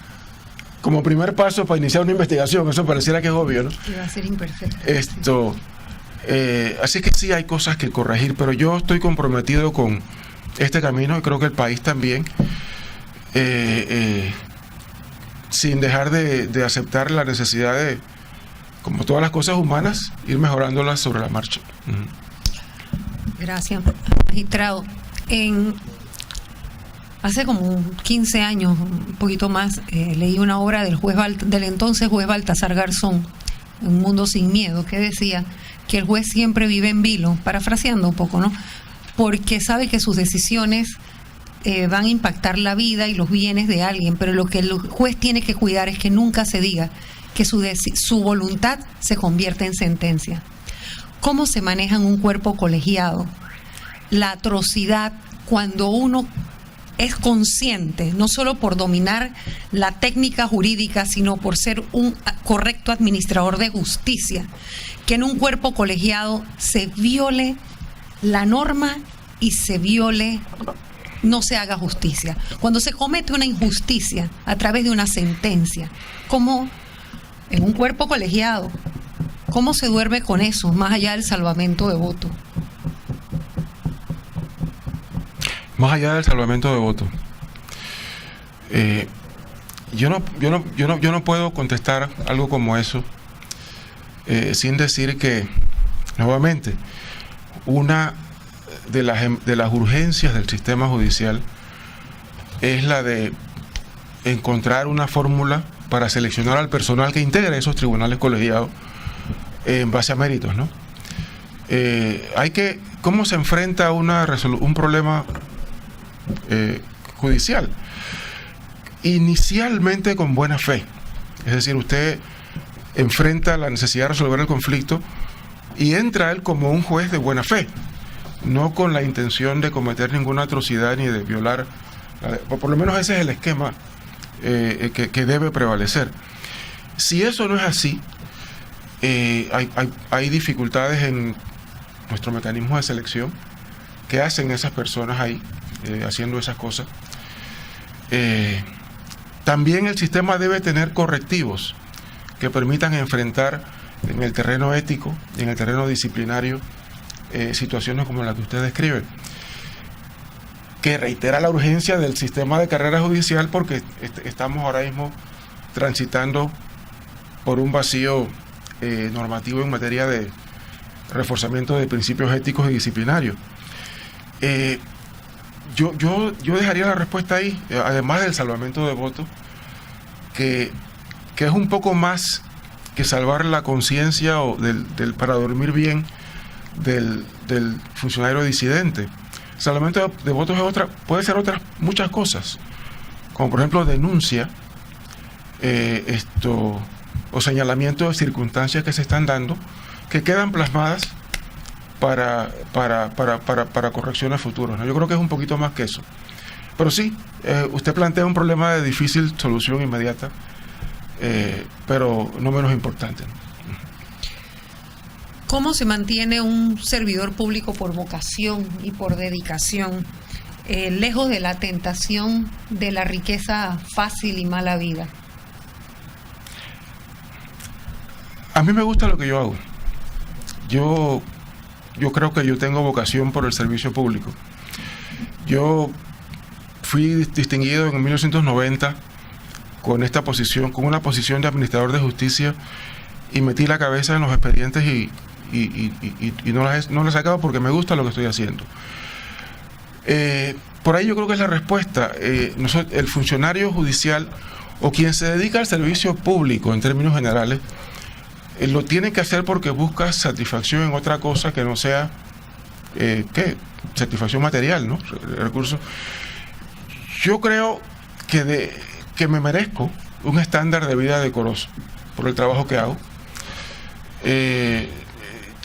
como primer paso para iniciar una investigación. Eso pareciera que es obvio, ¿no? Que va a ser imperfecto. Así que sí hay cosas que corregir, pero yo estoy comprometido con este camino y creo que el país también, sin dejar de aceptar la necesidad de, como todas las cosas humanas, ir mejorándolas sobre la marcha. Gracias, magistrado. Hace como 15 años, un poquito más, leí una obra del entonces juez Baltasar Garzón, Un mundo sin miedo, que decía que el juez siempre vive en vilo, parafraseando un poco, ¿no? Porque sabe que sus decisiones van a impactar la vida y los bienes de alguien, pero lo que el juez tiene que cuidar es que nunca se diga que su voluntad se convierte en sentencia. ¿Cómo se maneja en un cuerpo colegiado la atrocidad cuando uno es consciente, no solo por dominar la técnica jurídica, sino por ser un correcto administrador de justicia, que en un cuerpo colegiado se viole la norma y no se haga justicia? Cuando se comete una injusticia a través de una sentencia, ¿cómo en un cuerpo colegiado, cómo se duerme con eso, más allá del salvamento de voto? Más allá del salvamento de voto, yo no puedo contestar algo como eso sin decir que, nuevamente, una de las urgencias del sistema judicial es la de encontrar una fórmula para seleccionar al personal que integra esos tribunales colegiados en base a méritos, ¿no? ¿Cómo se enfrenta un problema judicial, inicialmente con buena fe. Es decir, usted enfrenta la necesidad de resolver el conflicto y entra él como un juez de buena fe, no con la intención de cometer ninguna atrocidad ni de violar. Por lo menos ese es el esquema que debe prevalecer. Si eso no es así, hay dificultades en nuestro mecanismo de selección que hacen esas personas ahí, haciendo esas cosas. También el sistema debe tener correctivos que permitan enfrentar en el terreno ético, en el terreno disciplinario, situaciones como la que usted describe, que reitera la urgencia del sistema de carrera judicial, porque estamos ahora mismo transitando por un vacío normativo en materia de reforzamiento de principios éticos y disciplinarios. Yo dejaría la respuesta ahí, además del salvamento de votos, que es un poco más que salvar la conciencia o para dormir bien del funcionario disidente. El salvamento de votos puede ser otras muchas cosas, como por ejemplo denuncia o señalamiento de circunstancias que se están dando, que quedan plasmadas para correcciones futuras, ¿no? Yo creo que es un poquito más que eso. Pero sí, usted plantea un problema de difícil solución inmediata, pero no menos importante, ¿no? ¿Cómo se mantiene un servidor público por vocación y por dedicación, lejos de la tentación de la riqueza fácil y mala vida? A mí me gusta lo que yo hago. Yo creo que yo tengo vocación por el servicio público. Yo fui distinguido en 1990 con una posición de administrador de justicia, y metí la cabeza en los expedientes y no la he sacado porque me gusta lo que estoy haciendo. Por ahí yo creo que es la respuesta. El funcionario judicial o quien se dedica al servicio público en términos generales, lo tiene que hacer porque busca satisfacción en otra cosa que no sea satisfacción material, ¿no? Recursos. Yo creo que me merezco un estándar de vida decoroso por el trabajo que hago.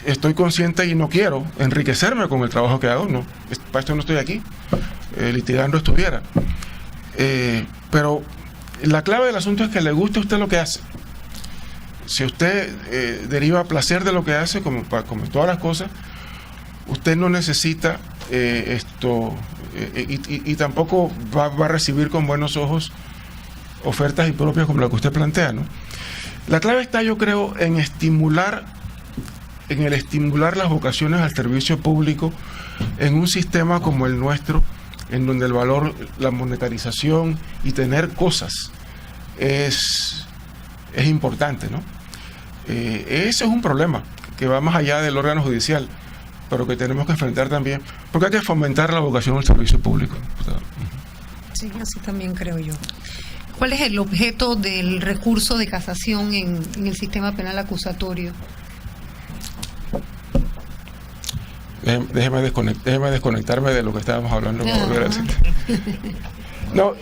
Estoy consciente y no quiero enriquecerme con el trabajo que hago, no, para esto no estoy aquí, litigando estuviera. Pero la clave del asunto es que le guste a usted lo que hace. Si usted deriva placer de lo que hace, como todas las cosas, usted no necesita y tampoco va a recibir con buenos ojos ofertas impropias como la que usted plantea, ¿no? La clave está, yo creo, en estimular las vocaciones al servicio público en un sistema como el nuestro, en donde el valor, la monetarización y tener cosas es importante, ¿no? Ese es un problema que va más allá del órgano judicial, pero que tenemos que enfrentar también, porque hay que fomentar la vocación al servicio público. Sí, así también creo yo. ¿Cuál es el objeto del recurso de casación en el sistema penal acusatorio? Déjeme desconectarme de lo que estábamos hablando. No.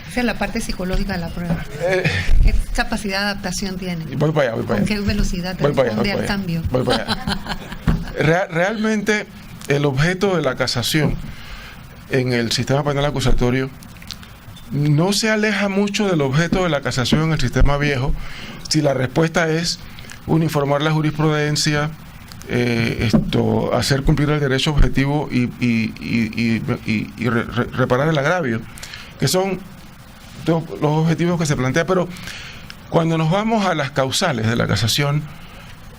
Esa es la parte psicológica de la prueba. ¿Qué capacidad de adaptación tiene? Voy para allá. ¿Con qué velocidad te responde al cambio? Voy para allá. Realmente el objeto de la casación en el sistema penal acusatorio no se aleja mucho del objeto de la casación en el sistema viejo, si la respuesta es uniformar la jurisprudencia, hacer cumplir el derecho objetivo y reparar el agravio, que son los objetivos que se plantea. Pero cuando nos vamos a las causales de la casación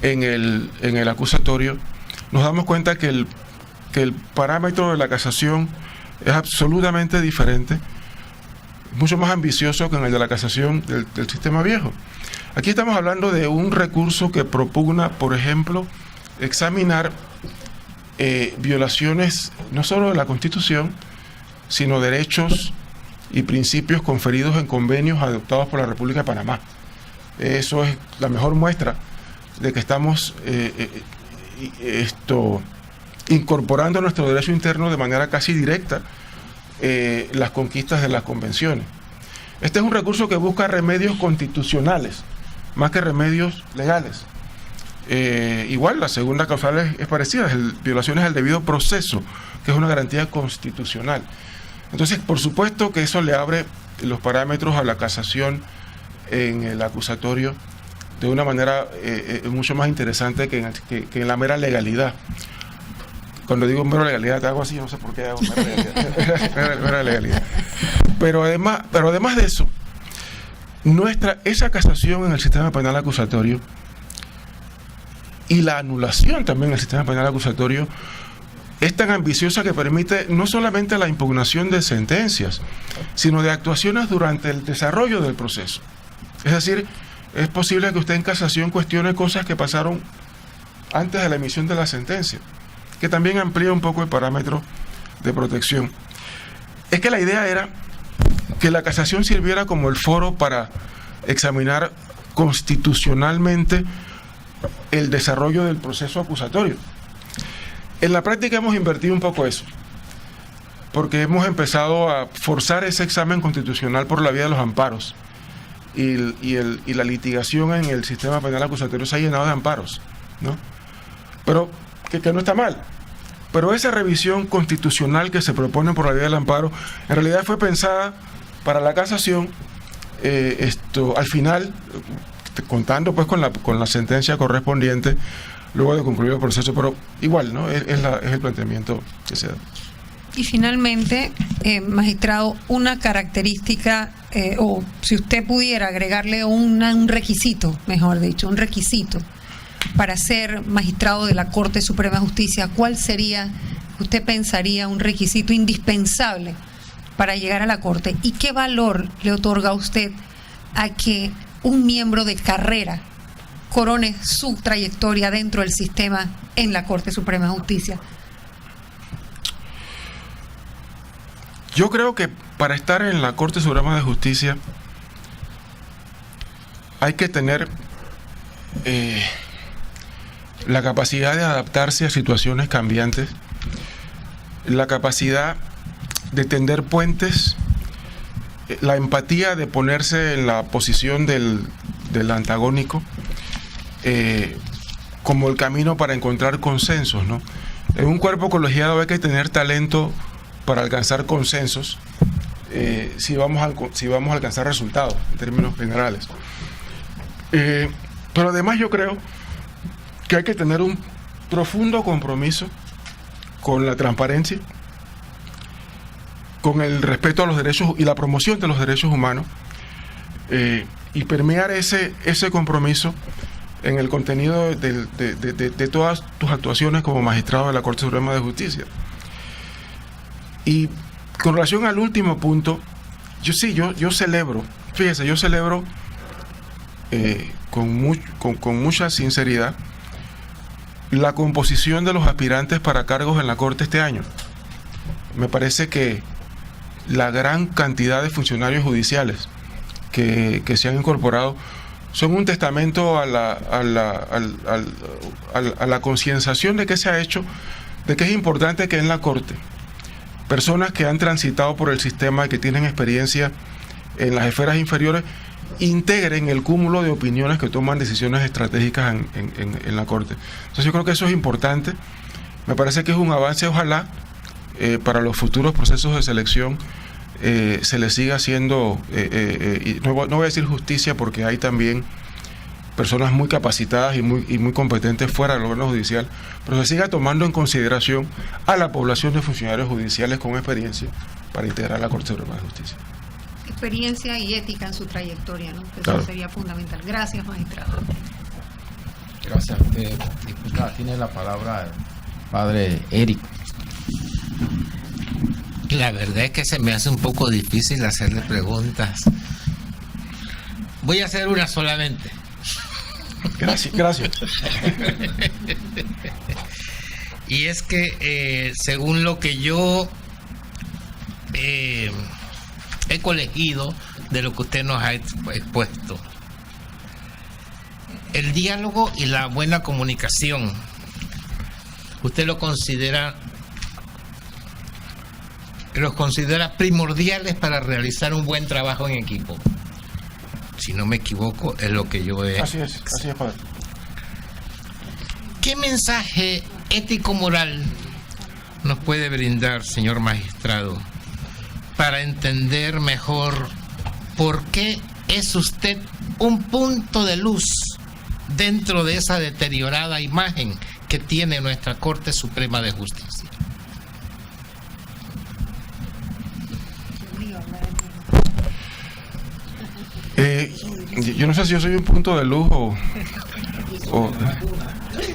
en el acusatorio, nos damos cuenta que el parámetro de la casación es absolutamente diferente, mucho más ambicioso que en el de la casación del sistema viejo. Aquí estamos hablando de un recurso que propugna, por ejemplo, examinar violaciones no solo de la Constitución, sino derechos y principios conferidos en convenios adoptados por la República de Panamá. Eso es la mejor muestra de que estamos incorporando a nuestro derecho interno de manera casi directa las conquistas de las convenciones. Este es un recurso que busca remedios constitucionales, más que remedios legales. Igual, la segunda causal es parecida, violaciones al debido proceso, que es una garantía constitucional. Entonces, por supuesto que eso le abre los parámetros a la casación en el acusatorio de una manera mucho más interesante que en la mera legalidad. Cuando digo mera legalidad, te hago así, no sé por qué hago mera legalidad. Pero además de eso, esa casación en el sistema penal acusatorio y la anulación también en el sistema penal acusatorio es tan ambiciosa que permite no solamente la impugnación de sentencias, sino de actuaciones durante el desarrollo del proceso. Es decir, es posible que usted en casación cuestione cosas que pasaron antes de la emisión de la sentencia, que también amplía un poco el parámetro de protección. Es que la idea era que la casación sirviera como el foro para examinar constitucionalmente el desarrollo del proceso acusatorio. En la práctica hemos invertido un poco eso, porque hemos empezado a forzar ese examen constitucional por la vía de los amparos, y la litigación en el sistema penal acusatorio se ha llenado de amparos, ¿no? Pero que no está mal. Pero esa revisión constitucional que se propone por la vía del amparo, en realidad fue pensada para la casación, al final, contando pues con la sentencia correspondiente, luego de concluir el proceso, pero igual, ¿no? Es el planteamiento que se da. Y finalmente, magistrado, una característica, o si usted pudiera agregarle un requisito, mejor dicho, un requisito para ser magistrado de la Corte Suprema de Justicia, ¿cuál sería, usted pensaría, un requisito indispensable para llegar a la Corte? ¿Y qué valor le otorga a usted a que un miembro de carrera corone su trayectoria dentro del sistema en la Corte Suprema de Justicia? Yo creo que para estar en la Corte Suprema de Justicia hay que tener la capacidad de adaptarse a situaciones cambiantes, la capacidad de tender puentes, la empatía de ponerse en la posición del antagónico, como el camino para encontrar consensos, ¿no? En un cuerpo colegiado hay que tener talento para alcanzar consensos, si vamos a alcanzar resultados en términos generales. Pero además yo creo que hay que tener un profundo compromiso con la transparencia, con el respeto a los derechos y la promoción de los derechos humanos, y permear ese compromiso en el contenido de todas tus actuaciones como magistrado de la Corte Suprema de Justicia. Y con relación al último punto, yo celebro, fíjese, yo celebro con mucha sinceridad la composición de los aspirantes para cargos en la Corte este año. Me parece que la gran cantidad de funcionarios judiciales que se han incorporado son un testamento a la concienciación de que se ha hecho, de que es importante que en la Corte personas que han transitado por el sistema y que tienen experiencia en las esferas inferiores integren el cúmulo de opiniones que toman decisiones estratégicas en la Corte. Entonces yo creo que eso es importante. Me parece que es un avance, ojalá para los futuros procesos de selección se le siga haciendo, no voy a decir justicia porque hay también personas muy capacitadas y muy competentes fuera del órgano judicial, pero se siga tomando en consideración a la población de funcionarios judiciales con experiencia para integrar la Corte Suprema de Justicia. Experiencia y ética en su trayectoria, ¿no? Eso Claro. sería fundamental. Gracias, magistrado. Gracias. Diputada, tiene la palabra el padre Eric. La verdad es que se me hace un poco difícil hacerle preguntas. Voy a hacer una solamente. Gracias. Y es que según lo que yo he colegido de lo que usted nos ha expuesto, el diálogo y la buena comunicación ¿usted los considera primordiales para realizar un buen trabajo en equipo? Si no me equivoco, es lo que yo he... Así es, padre. ¿Qué mensaje ético-moral nos puede brindar, señor magistrado, para entender mejor por qué es usted un punto de luz dentro de esa deteriorada imagen que tiene nuestra Corte Suprema de Justicia? Yo no sé si yo soy un punto de luz o...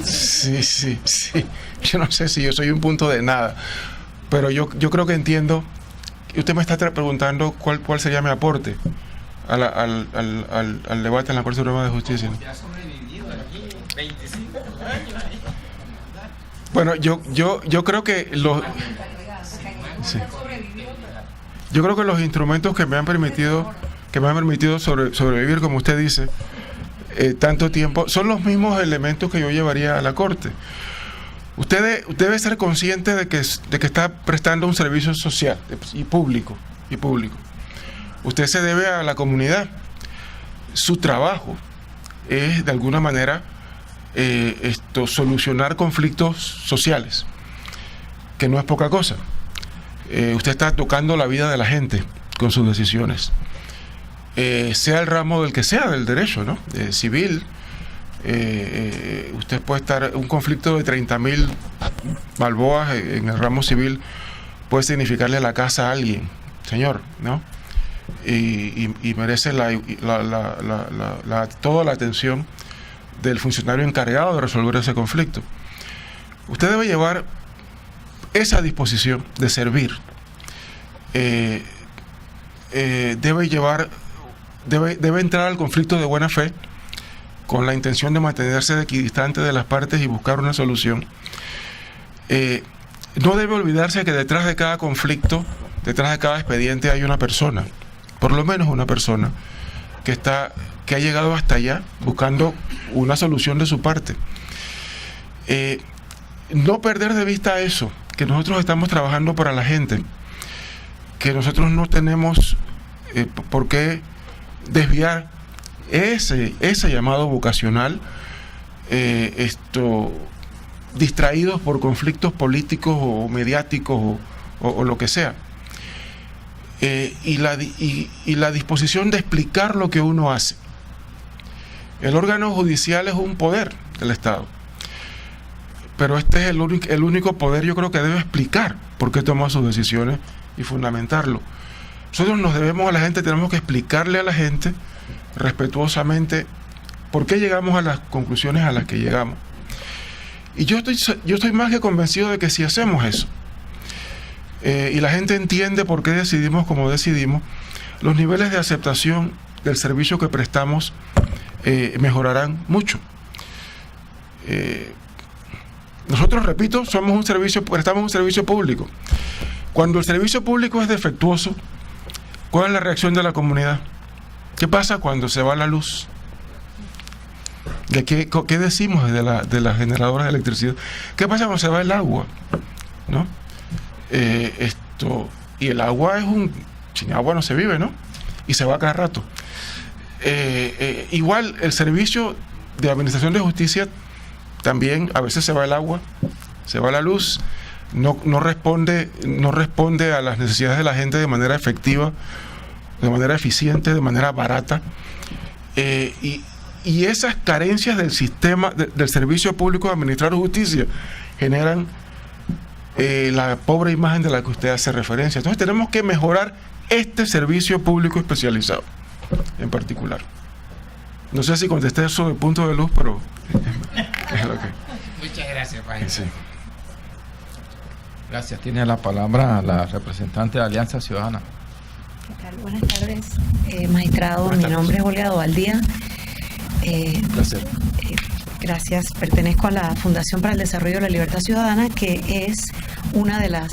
Sí. Yo no sé si yo soy un punto de nada, pero yo creo que entiendo. Usted me está preguntando cuál sería mi aporte al debate en la Corte Suprema de Justicia. Bueno, yo creo que yo creo que los instrumentos que me han permitido sobrevivir, como usted dice, tanto tiempo, son los mismos elementos que yo llevaría a la Corte. Usted debe ser consciente de que está prestando un servicio social y público. Usted se debe a la comunidad. Su trabajo es, de alguna manera, solucionar conflictos sociales, que no es poca cosa. Usted está tocando la vida de la gente con sus decisiones. Sea el ramo del que sea del derecho, ¿no? Civil. Usted puede estar, un conflicto de 30.000 balboas en el ramo civil puede significarle la casa a alguien, señor, ¿no? Y merece toda la atención del funcionario encargado de resolver ese conflicto. Usted debe llevar esa disposición de servir. Debe entrar al conflicto de buena fe con la intención de mantenerse equidistante de las partes y buscar una solución. No debe olvidarse que detrás de cada conflicto, detrás de cada expediente hay una persona, por lo menos una persona, que ha llegado hasta allá buscando una solución de su parte. No perder de vista eso, que nosotros estamos trabajando para la gente, que nosotros no tenemos por qué desviar ese llamado vocacional, distraídos por conflictos políticos o mediáticos o lo que sea, y la disposición de explicar lo que uno hace. El órgano judicial es un poder del Estado, pero este es el único poder, yo creo, que debe explicar por qué toma sus decisiones y fundamentarlo. Nosotros nos debemos a la gente, tenemos que explicarle a la gente respetuosamente por qué llegamos a las conclusiones a las que llegamos. Y yo estoy más que convencido de que si hacemos eso, y la gente entiende por qué decidimos como decidimos, los niveles de aceptación del servicio que prestamos mejorarán mucho. Nosotros, repito, prestamos un servicio público. Cuando el servicio público es defectuoso, ¿cuál es la reacción de la comunidad? ¿Qué pasa cuando se va la luz? ¿Qué decimos de las generadoras de electricidad? ¿Qué pasa cuando se va el agua? ¿No? Y el agua sin agua no se vive, ¿no? Y se va cada rato. Igual el servicio de administración de justicia también, a veces se va el agua, se va la luz, no responde a las necesidades de la gente de manera efectiva, de manera eficiente, de manera barata, y esas carencias del sistema del servicio público de administrar justicia generan la pobre imagen de la que usted hace referencia. Entonces tenemos que mejorar este servicio público especializado en particular. No sé si contesté eso de punto de luz, pero es lo que... Muchas gracias, País. Sí. Gracias. Tiene la palabra la representante de Alianza Ciudadana. ¿Qué tal? Buenas tardes, magistrado. Mi nombre es Olga Dovaldía. Un placer. Gracias. Pertenezco a la Fundación para el Desarrollo de la Libertad Ciudadana, que es una de las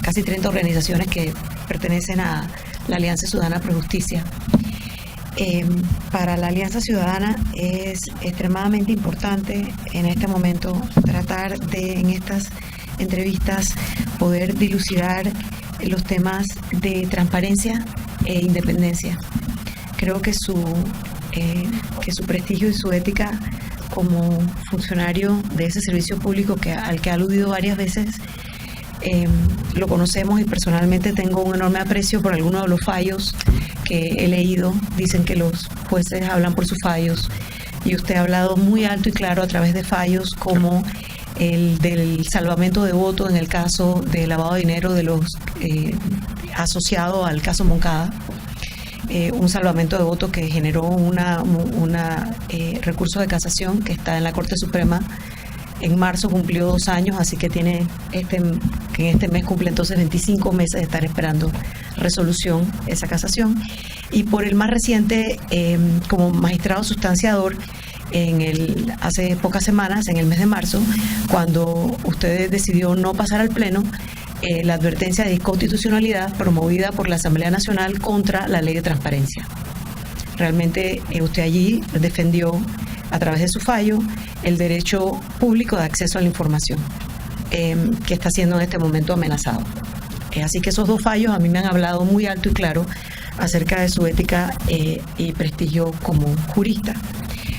casi 30 organizaciones que pertenecen a la Alianza Ciudadana Pro Justicia. Para la Alianza Ciudadana es extremadamente importante en este momento tratar de, en estas entrevistas, poder dilucidar los temas de transparencia e independencia. Creo que su prestigio y su ética como funcionario de ese servicio público al que ha aludido varias veces, lo conocemos, y personalmente tengo un enorme aprecio por algunos de los fallos que he leído. Dicen que los jueces hablan por sus fallos, y usted ha hablado muy alto y claro a través de fallos como el del salvamento de voto en el caso de lavado de dinero de los asociado al caso Moncada, un salvamento de voto que generó un recurso de casación que está en la Corte Suprema. En marzo cumplió 2 años, así que que en este mes cumple entonces 25 meses de estar esperando resolución esa casación. Y por el más reciente, como magistrado sustanciador, hace pocas semanas, en el mes de marzo, cuando usted decidió no pasar al Pleno la advertencia de inconstitucionalidad promovida por la Asamblea Nacional contra la Ley de Transparencia. Realmente usted allí defendió, a través de su fallo, el derecho público de acceso a la información, que está siendo en este momento amenazado. Así que esos 2 fallos a mí me han hablado muy alto y claro acerca de su ética y prestigio como jurista.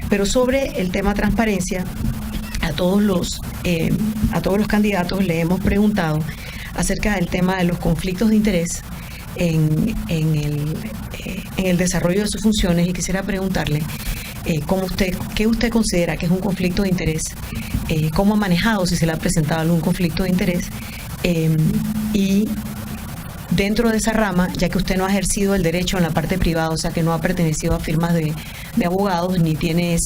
Pero sobre el tema transparencia, a todos los candidatos le hemos preguntado acerca del tema de los conflictos de interés en el desarrollo de sus funciones, y quisiera preguntarle ¿qué usted considera que es un conflicto de interés? ¿Cómo ha manejado, si se le ha presentado algún conflicto de interés? Y dentro de esa rama, ya que usted no ha ejercido el derecho en la parte privada, o sea que no ha pertenecido a firmas de abogados, ni tiene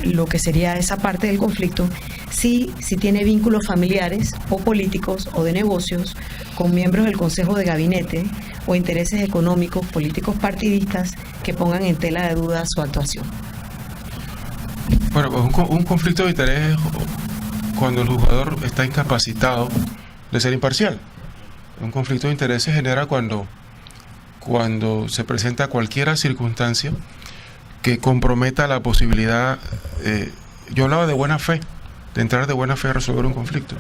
lo que sería esa parte del conflicto, si tiene vínculos familiares o políticos o de negocios con miembros del Consejo de Gabinete, o intereses económicos, políticos, partidistas que pongan en tela de duda su actuación. Bueno, pues un conflicto de interés cuando el juzgador está incapacitado de ser imparcial. Un conflicto de interés se genera cuando se presenta cualquier circunstancia que comprometa la posibilidad, yo hablaba de buena fe, de entrar de buena fe a resolver un conflicto,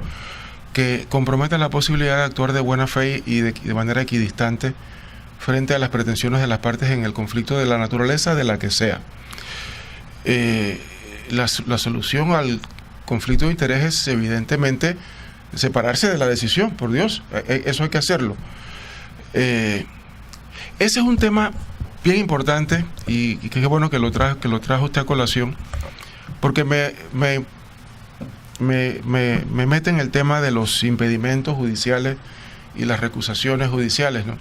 que comprometa la posibilidad de actuar de buena fe y de manera equidistante frente a las pretensiones de las partes en el conflicto, de la naturaleza de la que sea. La solución al conflicto de interés es evidentemente separarse de la decisión, por Dios, eso hay que hacerlo. Ese es un tema bien importante, y qué bueno que lo trajo usted a colación, porque me mete en el tema de los impedimentos judiciales y las recusaciones judiciales, ¿no?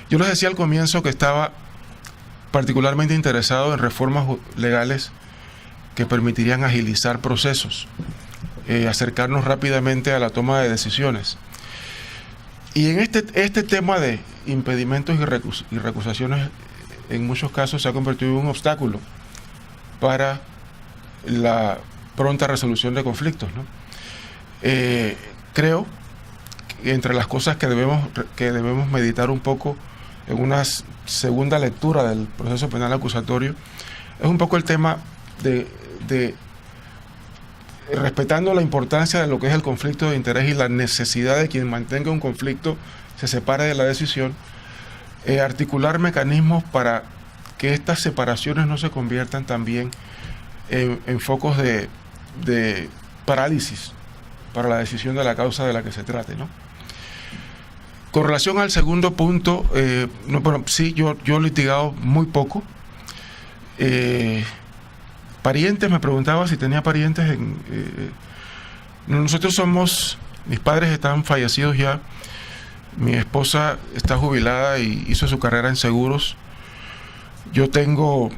Yo les decía al comienzo que estaba particularmente interesado en reformas legales que permitirían agilizar procesos, acercarnos rápidamente a la toma de decisiones. Y en este tema de impedimentos y recusaciones, en muchos casos se ha convertido en un obstáculo para la pronta resolución de conflictos, ¿no? Creo que entre las cosas que debemos meditar un poco en una segunda lectura del proceso penal acusatorio es un poco el tema de respetando la importancia de lo que es el conflicto de interés y la necesidad de quien mantenga un conflicto se separe de la decisión, articular mecanismos para que estas separaciones no se conviertan también en focos de parálisis para la decisión de la causa de la que se trate, ¿no? Con relación al segundo punto, sí, yo he litigado muy poco. Parientes, me preguntaba si tenía parientes. Nosotros mis padres están fallecidos ya. Mi esposa está jubilada y hizo su carrera en seguros. Yo tengo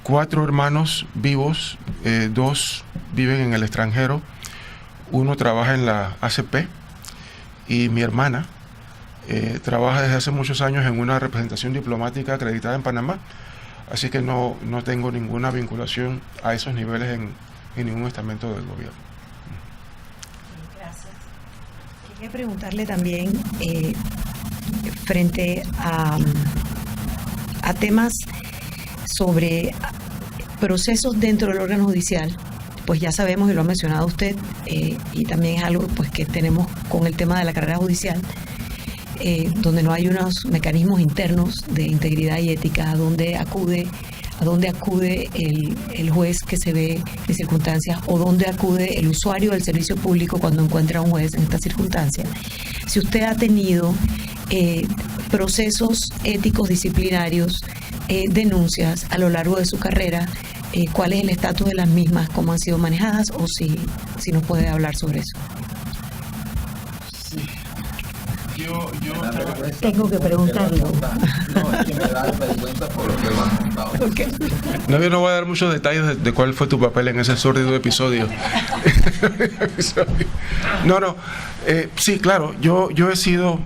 4 hermanos vivos, 2 viven en el extranjero, 1 trabaja en la ACP y mi hermana trabaja desde hace muchos años en una representación diplomática acreditada en Panamá, así que no tengo ninguna vinculación a esos niveles en ningún estamento del gobierno. Gracias. Quería preguntarle también frente a a temas sobre procesos dentro del órgano judicial, pues ya sabemos, y lo ha mencionado usted, y también es algo pues que tenemos con el tema de la carrera judicial, donde no hay unos mecanismos internos de integridad y ética a donde acude el juez que se ve en circunstancias, o donde acude el usuario del servicio público cuando encuentra a un juez en estas circunstancias. Si usted ha tenido procesos éticos disciplinarios, denuncias a lo largo de su carrera, ¿cuál es el estatus de las mismas? ¿Cómo han sido manejadas? O si nos puede hablar sobre eso. Yo tengo que preguntarlo. No, es que me da vergüenza por lo que lo han contado. Okay. No, yo no voy a dar muchos detalles de cuál fue tu papel en ese sórdido episodio. No, sí, claro, yo he sido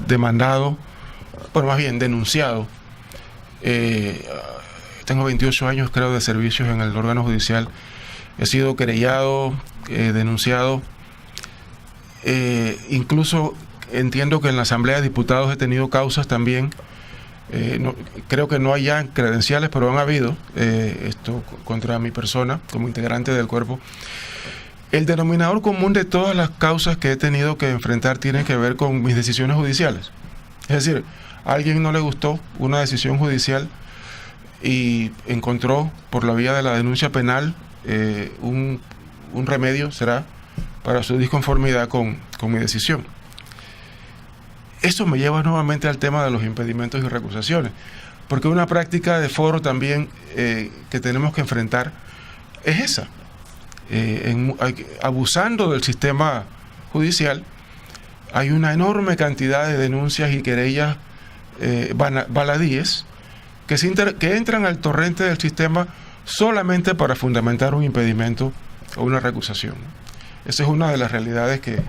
demandado, bueno, más bien denunciado. Tengo 28 años, creo, de servicios en el órgano judicial. He sido querellado, denunciado. Incluso entiendo que en la Asamblea de Diputados he tenido causas también. Creo que no hay ya credenciales, pero han habido esto contra mi persona como integrante del cuerpo. El denominador común de todas las causas que he tenido que enfrentar tiene que ver con mis decisiones judiciales. Es decir, a alguien no le gustó una decisión judicial y encontró por la vía de la denuncia penal un remedio, será, para su disconformidad con mi decisión. Eso me lleva nuevamente al tema de los impedimentos y recusaciones, porque una práctica de foro también que tenemos que enfrentar es esa. Abusando del sistema judicial, hay una enorme cantidad de denuncias y querellas baladíes que entran al torrente del sistema solamente para fundamentar un impedimento o una recusación. Esa es una de las realidades que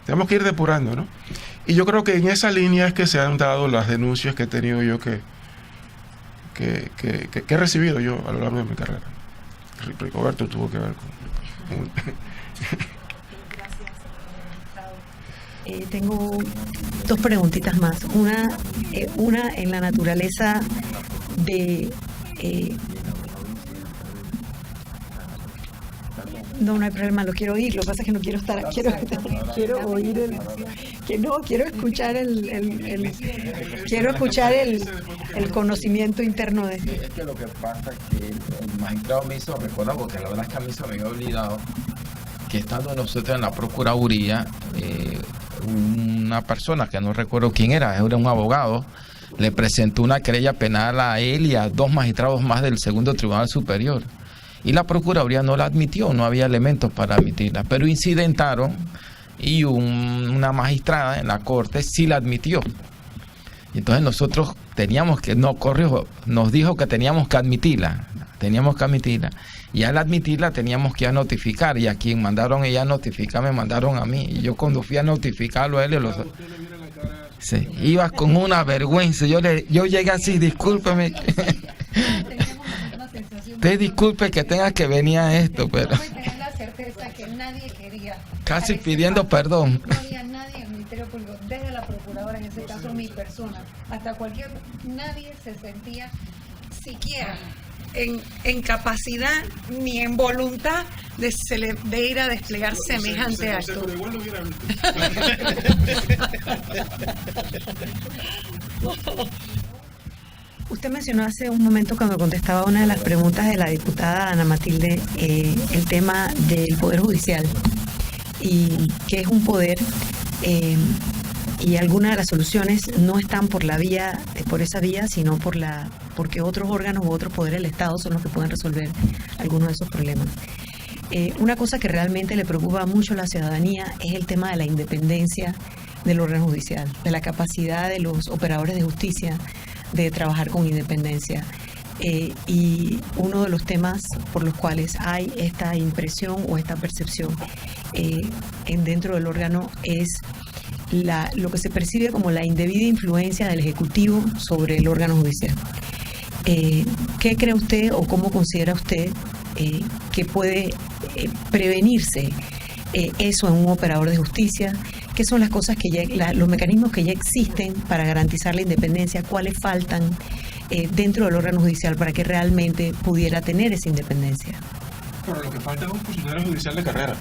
tenemos que ir depurando, ¿no? Y yo creo que en esa línea es que se han dado las denuncias que he tenido yo que he recibido yo a lo largo de mi carrera. Rigoberto tuvo que ver con... Tengo dos preguntitas más. Una en la naturaleza de... No hay problema, lo quiero oír. Lo que pasa es que no quiero estar... Quiero oír quiero escuchar quiero escuchar el conocimiento interno de... Es que lo que pasa es que el magistrado me hizo recordar, porque la verdad es que a mí se me había olvidado, que estando nosotros en la Procuraduría, una persona que no recuerdo quién era un abogado, le presentó una querella penal a él y a 2 magistrados más del segundo Tribunal Superior. Y la Procuraduría no la admitió, no había elementos para admitirla, pero incidentaron y una magistrada en la Corte sí la admitió. Y entonces nosotros nos dijo que teníamos que admitirla, y al admitirla teníamos que ir a notificar, y a quien mandaron ella a notificar me mandaron a mí, y yo cuando fui a notificarlo a él, sí, iba con una vergüenza, yo llegué así, discúlpeme. Usted disculpe que tenga que venir a esto, pero... Tener la certeza que nadie quería. Casi pidiendo perdón. No había nadie en el Ministerio Público, desde la Procuradora, en ese caso mi persona, hasta nadie se sentía siquiera en capacidad ni en voluntad de ir a desplegar semejante acto. Usted mencionó hace un momento, cuando contestaba una de las preguntas de la diputada Ana Matilde, el tema del Poder Judicial, y que es un poder, y algunas de las soluciones no están por esa vía, sino porque otros órganos u otros poderes del Estado son los que pueden resolver algunos de esos problemas. Una cosa que realmente le preocupa mucho a la ciudadanía es el tema de la independencia del órgano judicial, de la capacidad de los operadores de justicia de trabajar con independencia. Y uno de los temas por los cuales hay esta impresión o esta percepción dentro del órgano es lo que se percibe como la indebida influencia del Ejecutivo sobre el órgano judicial. ¿Qué cree usted o cómo considera usted que puede prevenirse eso en un operador de justicia? qué son las cosas que los mecanismos que ya existen para garantizar la independencia, cuáles faltan dentro del órgano judicial para que realmente pudiera tener esa independencia. Pero lo que falta es un funcionario judicial de carrera.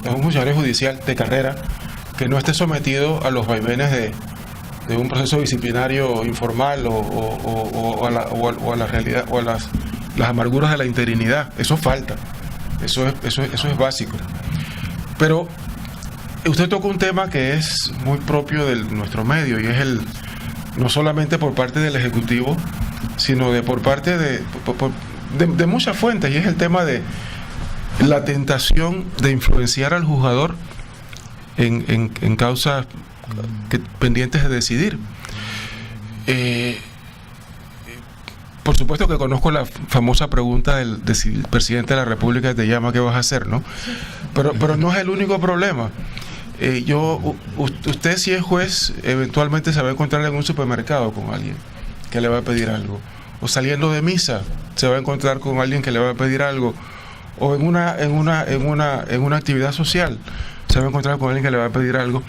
Es un funcionario judicial de carrera que no esté sometido a los vaivenes de un proceso disciplinario informal o a la realidad o a las amarguras de la interinidad. Eso falta. Eso es básico. Pero usted toca un tema que es muy propio de nuestro medio y es no solamente por parte del Ejecutivo, sino por parte de muchas fuentes, y es el tema de la tentación de influenciar al juzgador en causas pendientes de decidir. Por supuesto que conozco la famosa pregunta de si el presidente de la República te llama, ¿qué vas a hacer? ¿No? Pero no es el único problema. Usted, si es juez, eventualmente se va a encontrar en un supermercado con alguien que le va a pedir algo, o saliendo de misa se va a encontrar con alguien que le va a pedir algo, o en una actividad social se va a encontrar con alguien que le va a pedir algo.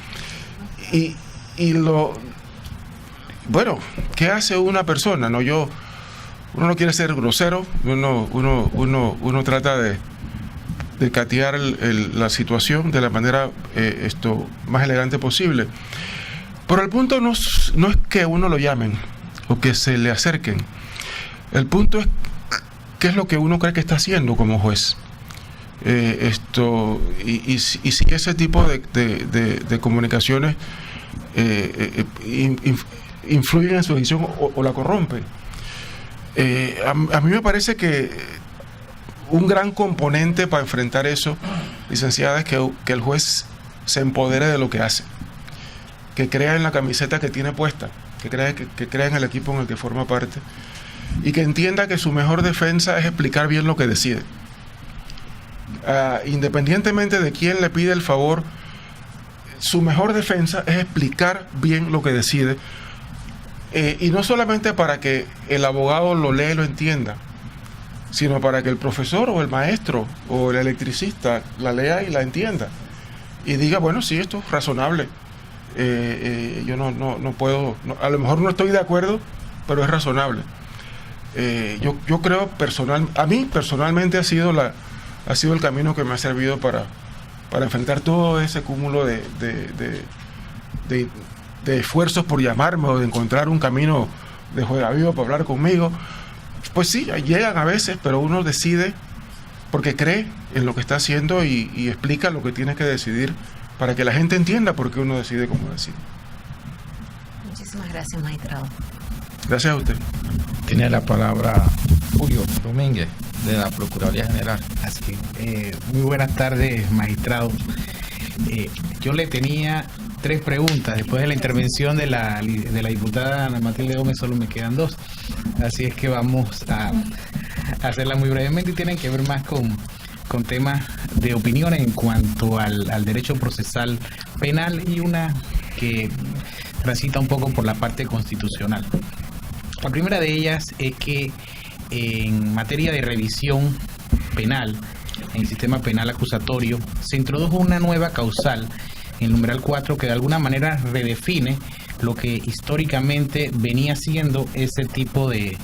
Bueno, ¿qué hace una persona? Uno no quiere ser grosero, uno trata de catear la situación de la manera más elegante posible. Pero el punto no es que uno lo llamen o que se le acerquen. El punto es qué es lo que uno cree que está haciendo como juez. Y si ese tipo de comunicaciones influyen en su decisión o la corrompen. A mí me parece que un gran componente para enfrentar eso, licenciada, es que el juez se empodere de lo que hace, que crea en la camiseta que tiene puesta, que crea en el equipo en el que forma parte y que entienda que su mejor defensa es explicar bien lo que decide. Independientemente de quién le pide el favor, su mejor defensa es explicar bien lo que decide, y no solamente para que el abogado lo lea y lo entienda, sino para que el profesor o el maestro o el electricista la lea y la entienda y diga, bueno, sí, esto es razonable, yo no puedo, a lo mejor no estoy de acuerdo, pero es razonable. Yo creo a mí personalmente ha sido el camino que me ha servido para enfrentar todo ese cúmulo de esfuerzos por llamarme o de encontrar un camino de juega vivo para hablar conmigo. Pues sí, llegan a veces, pero uno decide porque cree en lo que está haciendo y explica lo que tiene que decidir para que la gente entienda por qué uno decide como decide. Muchísimas gracias, magistrado. Gracias a usted. Tiene la palabra Julio Domínguez, de la Procuraduría General. Así, muy buenas tardes, magistrado. Yo le tenía 3 preguntas. Después de la intervención de la diputada Ana Matilde Gómez, solo me quedan 2. Así es que vamos a hacerla muy brevemente y tienen que ver más con temas de opinión en cuanto al derecho procesal penal y una que transita un poco por la parte constitucional. La primera de ellas es que en materia de revisión penal, en el sistema penal acusatorio, se introdujo una nueva causal, el numeral 4, que de alguna manera redefine lo que históricamente venía siendo ese tipo de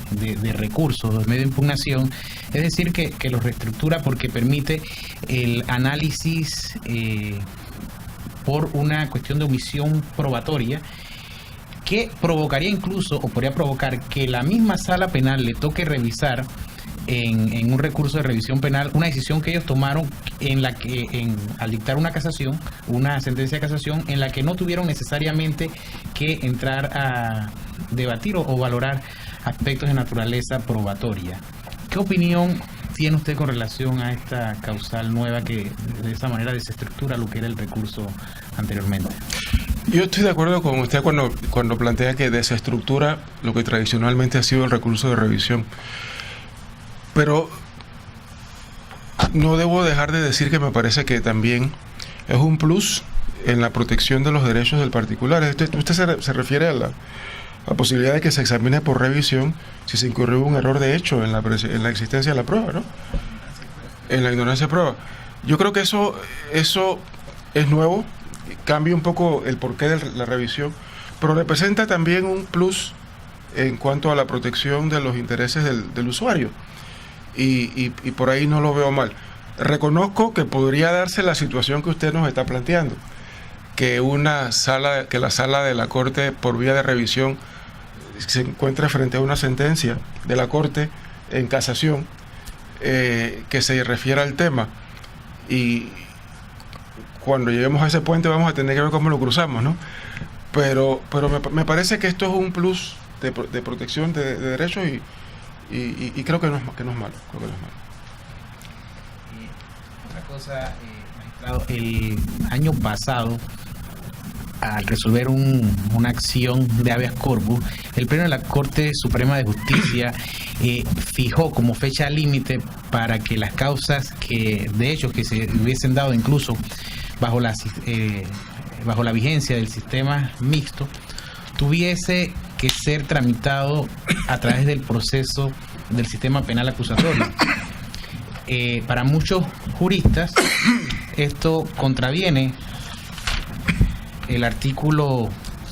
recursos, de medio de impugnación, es decir, que lo reestructura porque permite el análisis por una cuestión de omisión probatoria, que provocaría incluso, o podría provocar, que la misma sala penal le toque revisar en un recurso de revisión penal una decisión que ellos tomaron en la que al dictar una sentencia de casación, en la que no tuvieron necesariamente que entrar a debatir o valorar aspectos de naturaleza probatoria. ¿Qué opinión tiene usted con relación a esta causal nueva que de esa manera desestructura lo que era el recurso anteriormente? Yo estoy de acuerdo con usted cuando plantea que desestructura lo que tradicionalmente ha sido el recurso de revisión. Pero no debo dejar de decir que me parece que también es un plus en la protección de los derechos del particular. Usted se refiere a la posibilidad de que se examine por revisión si se incurrió un error de hecho en la existencia de la prueba, ¿no? En la ignorancia de prueba. Yo creo que eso es nuevo, cambia un poco el porqué de la revisión, pero representa también un plus en cuanto a la protección de los intereses del usuario. Y por ahí no lo veo mal. Reconozco que podría darse la situación que usted nos está planteando, que la sala de la Corte por vía de revisión se encuentre frente a una sentencia de la Corte en casación que se refiere al tema, y cuando lleguemos a ese puente vamos a tener que ver cómo lo cruzamos, ¿no? Pero me parece que esto es un plus de protección de derechos y creo que no es malo. Creo que no es malo. Otra cosa, magistrado, el año pasado, al resolver una acción de habeas corpus, el Pleno de la Corte Suprema de Justicia fijó como fecha límite para que las causas de hechos que se hubiesen dado incluso bajo la vigencia del sistema mixto tuviese que ser tramitado a través del proceso del sistema penal acusatorio. Para muchos juristas esto contraviene el artículo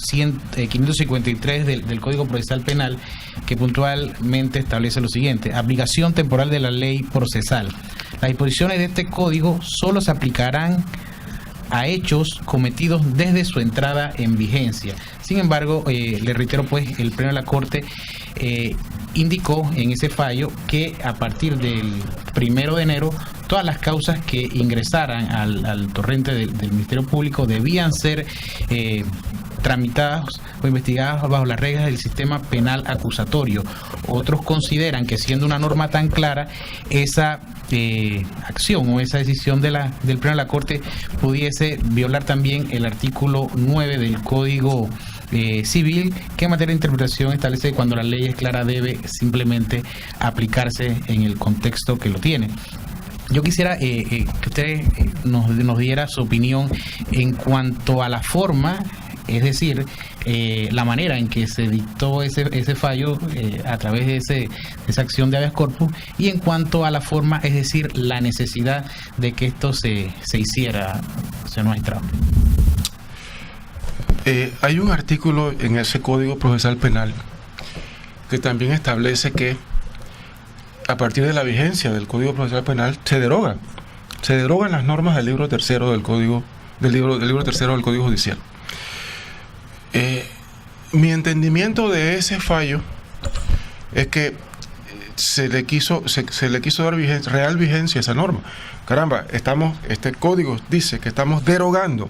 553 del Código Procesal Penal, que puntualmente establece lo siguiente: aplicación temporal de la ley procesal. Las disposiciones de este código solo se aplicarán a hechos cometidos desde su entrada en vigencia. Sin embargo, le reitero, pues, el Pleno de la Corte indicó en ese fallo que a partir del 1 de enero todas las causas que ingresaran al torrente del Ministerio Público debían ser tramitadas o investigadas bajo las reglas del sistema penal acusatorio. Otros consideran que, siendo una norma tan clara, esa acción o esa decisión del Pleno de la Corte pudiese violar también el artículo 9 del Código Civil, que en materia de interpretación establece que cuando la ley es clara debe simplemente aplicarse en el contexto que lo tiene. Yo quisiera que usted nos diera su opinión en cuanto a la forma, es decir, la manera en que se dictó ese fallo a través de esa acción de habeas corpus, y en cuanto a la forma, es decir, la necesidad de que esto se hiciera, señor magistrado. Hay un artículo en ese Código Procesal Penal que también establece que a partir de la vigencia del Código Procesal Penal se derogan las normas del libro tercero del libro tercero del Código Judicial. Mi entendimiento de ese fallo es que se le quiso dar real vigencia a esa norma. Caramba, este código dice que estamos derogando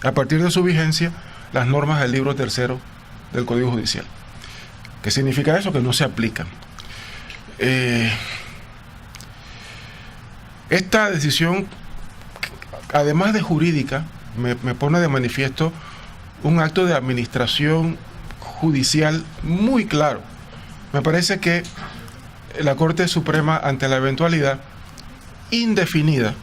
a partir de su vigencia las normas del libro tercero del Código Judicial. ¿Qué significa eso? Que no se aplican. Esta decisión, además de jurídica, me pone de manifiesto un acto de administración judicial muy claro. Me parece que la Corte Suprema, ante la eventualidad indefinida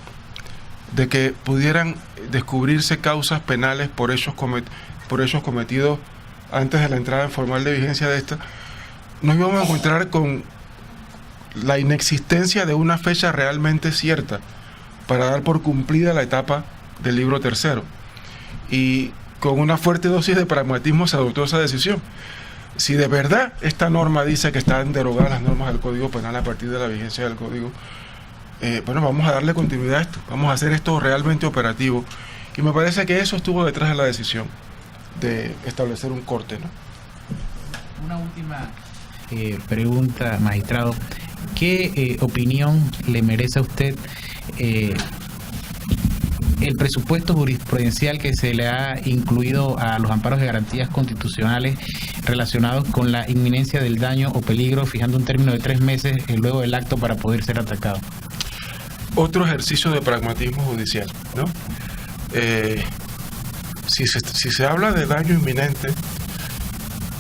de que pudieran descubrirse causas penales por hechos cometidos antes de la entrada formal de vigencia de esta, nos íbamos a encontrar con la inexistencia de una fecha realmente cierta para dar por cumplida la etapa del libro tercero, y con una fuerte dosis de pragmatismo se adoptó esa decisión. Si de verdad esta norma dice que están derogadas las normas del Código Penal a partir de la vigencia del Código, bueno, vamos a darle continuidad a esto, vamos a hacer esto realmente operativo, y me parece que eso estuvo detrás de la decisión de establecer un corte, ¿no? Una última pregunta, magistrado. ¿Qué opinión le merece a usted el presupuesto jurisprudencial que se le ha incluido a los amparos de garantías constitucionales relacionados con la inminencia del daño o peligro, fijando un término de 3 meses luego del acto para poder ser atacado? Otro ejercicio de pragmatismo judicial, ¿no? Si se habla de daño inminente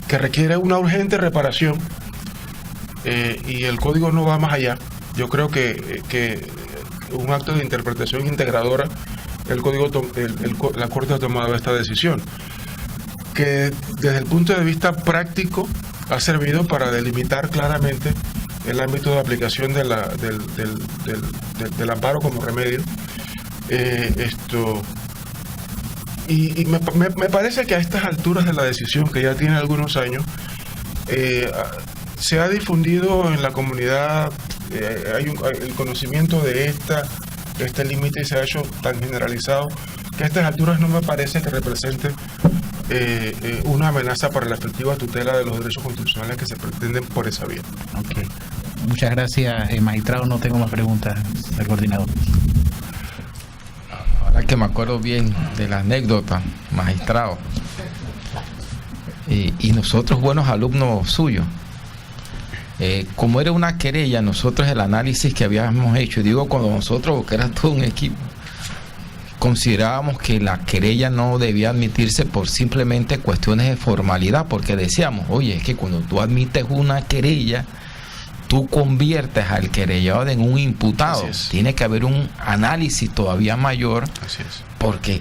que requiere una urgente reparación, y el código no va más allá, yo creo que un acto de interpretación integradora, la Corte ha tomado esta decisión, que desde el punto de vista práctico ha servido para delimitar claramente el ámbito de aplicación del amparo como remedio. Y me parece que a estas alturas de la decisión, que ya tiene algunos años, se ha difundido en la comunidad, el conocimiento de este límite se ha hecho tan generalizado que a estas alturas no me parece que represente una amenaza para la efectiva tutela de los derechos constitucionales que se pretenden por esa vía. Okay. Muchas gracias, magistrado. No tengo más preguntas del coordinador. Ahora que me acuerdo bien de la anécdota, magistrado, y nosotros buenos alumnos suyos, como era una querella, nosotros el análisis que habíamos hecho, digo cuando nosotros, que era todo un equipo, considerábamos que la querella no debía admitirse por simplemente cuestiones de formalidad, porque decíamos, oye, es que cuando tú admites una querella, tú conviertes al querellado en un imputado. Tiene que haber un análisis todavía mayor, porque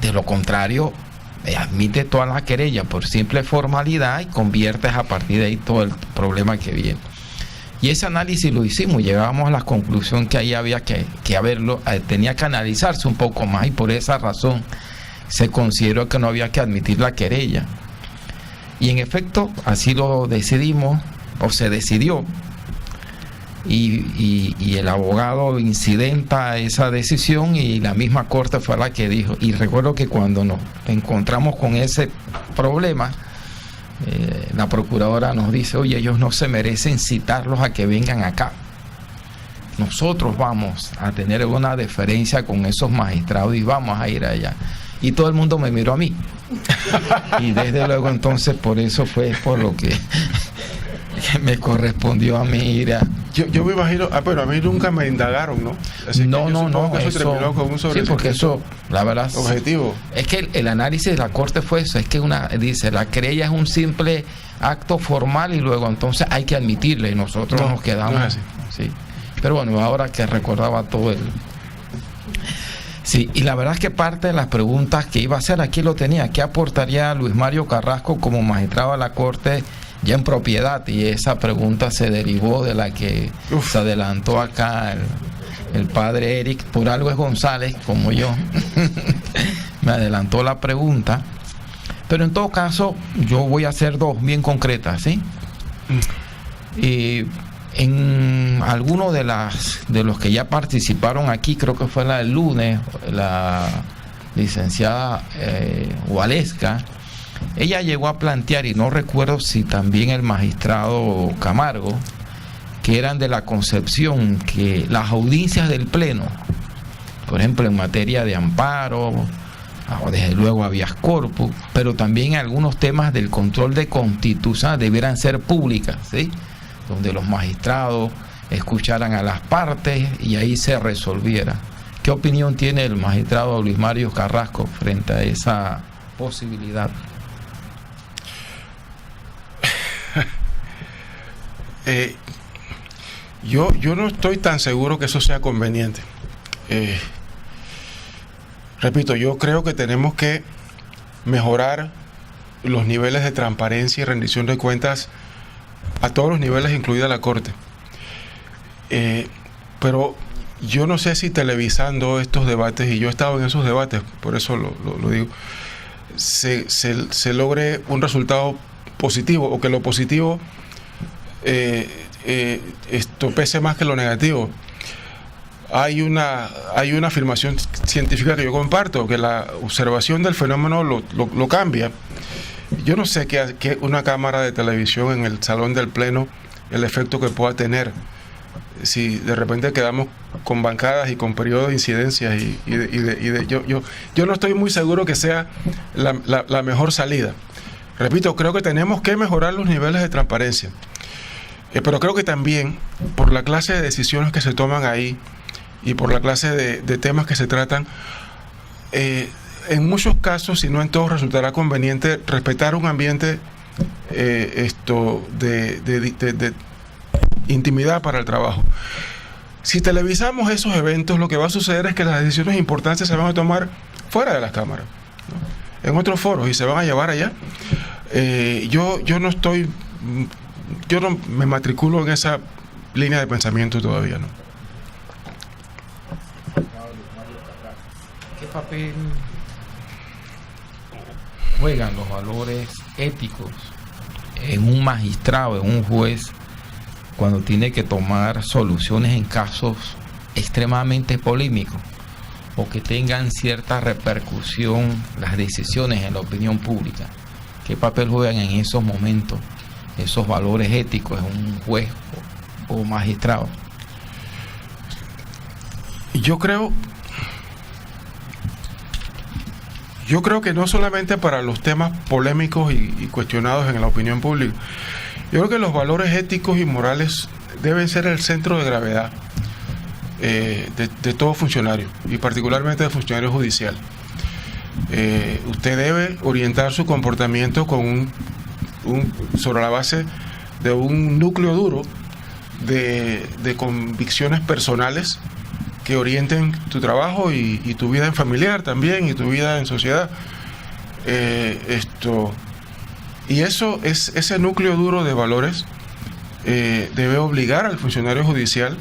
de lo contrario admite toda la querella por simple formalidad y conviertes a partir de ahí todo el problema que viene. Y ese análisis lo hicimos, llegábamos a la conclusión que ahí había que haberlo, tenía que analizarse un poco más, y por esa razón se consideró que no había que admitir la querella. Y en efecto, así lo decidimos, o se decidió, y el abogado incidenta esa decisión y la misma corte fue la que dijo. Y recuerdo que cuando nos encontramos con ese problema, la procuradora nos dice, oye, ellos no se merecen citarlos a que vengan acá. Nosotros vamos a tener una deferencia con esos magistrados y vamos a ir allá. Y todo el mundo me miró a mí. Y desde luego entonces por eso fue por lo que me correspondió a mí ir a... Yo me imagino, pero a mí nunca me indagaron, ¿no? Así no, que eso terminó con un sí, porque eso, la verdad, objetivo. Es que el análisis de la Corte fue eso, es que dice, la querella es un simple acto formal y luego entonces hay que admitirle, y nosotros nos quedamos. No es así. Sí. Pero bueno, ahora que recordaba todo el... Sí, y la verdad es que parte de las preguntas que iba a hacer, aquí lo tenía, ¿qué aportaría Luis Mario Carrasco como magistrado de la Corte ya en propiedad? Y esa pregunta se derivó de la que se adelantó acá el padre Eric, por algo es González, como yo. Me adelantó la pregunta. Pero en todo caso, yo voy a hacer dos bien concretas, ¿sí? En alguno de los que ya participaron aquí, creo que fue la del lunes, la licenciada Waleska, ella llegó a plantear, y no recuerdo si también el magistrado Camargo, que eran de la concepción que las audiencias del Pleno, por ejemplo en materia de amparo, desde luego habeas corpus, pero también algunos temas del control de constitución debieran ser públicas, ¿sí? Donde los magistrados escucharan a las partes y ahí se resolviera. ¿Qué opinión tiene el magistrado Luis Mario Carrasco frente a esa posibilidad? Yo no estoy tan seguro que eso sea conveniente. Repito, yo creo que tenemos que mejorar los niveles de transparencia y rendición de cuentas a todos los niveles, incluida la Corte. Pero yo no sé si televisando estos debates, y yo he estado en esos debates, por eso lo digo, se logre un resultado positivo, o que lo positivo esto pese más que lo negativo. Hay una afirmación científica que yo comparto, que la observación del fenómeno lo cambia. Yo no sé que una cámara de televisión en el salón del Pleno, el efecto que pueda tener, si de repente quedamos con bancadas y con periodos de incidencias yo no estoy muy seguro que sea la mejor salida. Repito, creo que tenemos que mejorar los niveles de transparencia, pero creo que también por la clase de decisiones que se toman ahí y por la clase de temas que se tratan, en muchos casos, si no en todos, resultará conveniente respetar un ambiente de intimidad para el trabajo. Si televisamos esos eventos, lo que va a suceder es que las decisiones importantes se van a tomar fuera de las cámaras, ¿no? En otros foros, y se van a llevar allá. Yo no me matriculo en esa línea de pensamiento todavía, ¿no? ¿Qué papel juegan los valores éticos en un magistrado, en un juez, cuando tiene que tomar soluciones en casos extremadamente polémicos o que tengan cierta repercusión las decisiones en la opinión pública? ¿Qué papel juegan en esos momentos esos valores éticos en un juez o magistrado? Yo creo que no solamente para los temas polémicos y cuestionados en la opinión pública. Yo creo que los valores éticos y morales deben ser el centro de gravedad de todo funcionario, y particularmente del funcionario judicial. Usted debe orientar su comportamiento con sobre la base de un núcleo duro de convicciones personales que orienten tu trabajo y tu vida en familiar también, y tu vida en sociedad. Y ese núcleo duro de valores debe obligar al funcionario judicial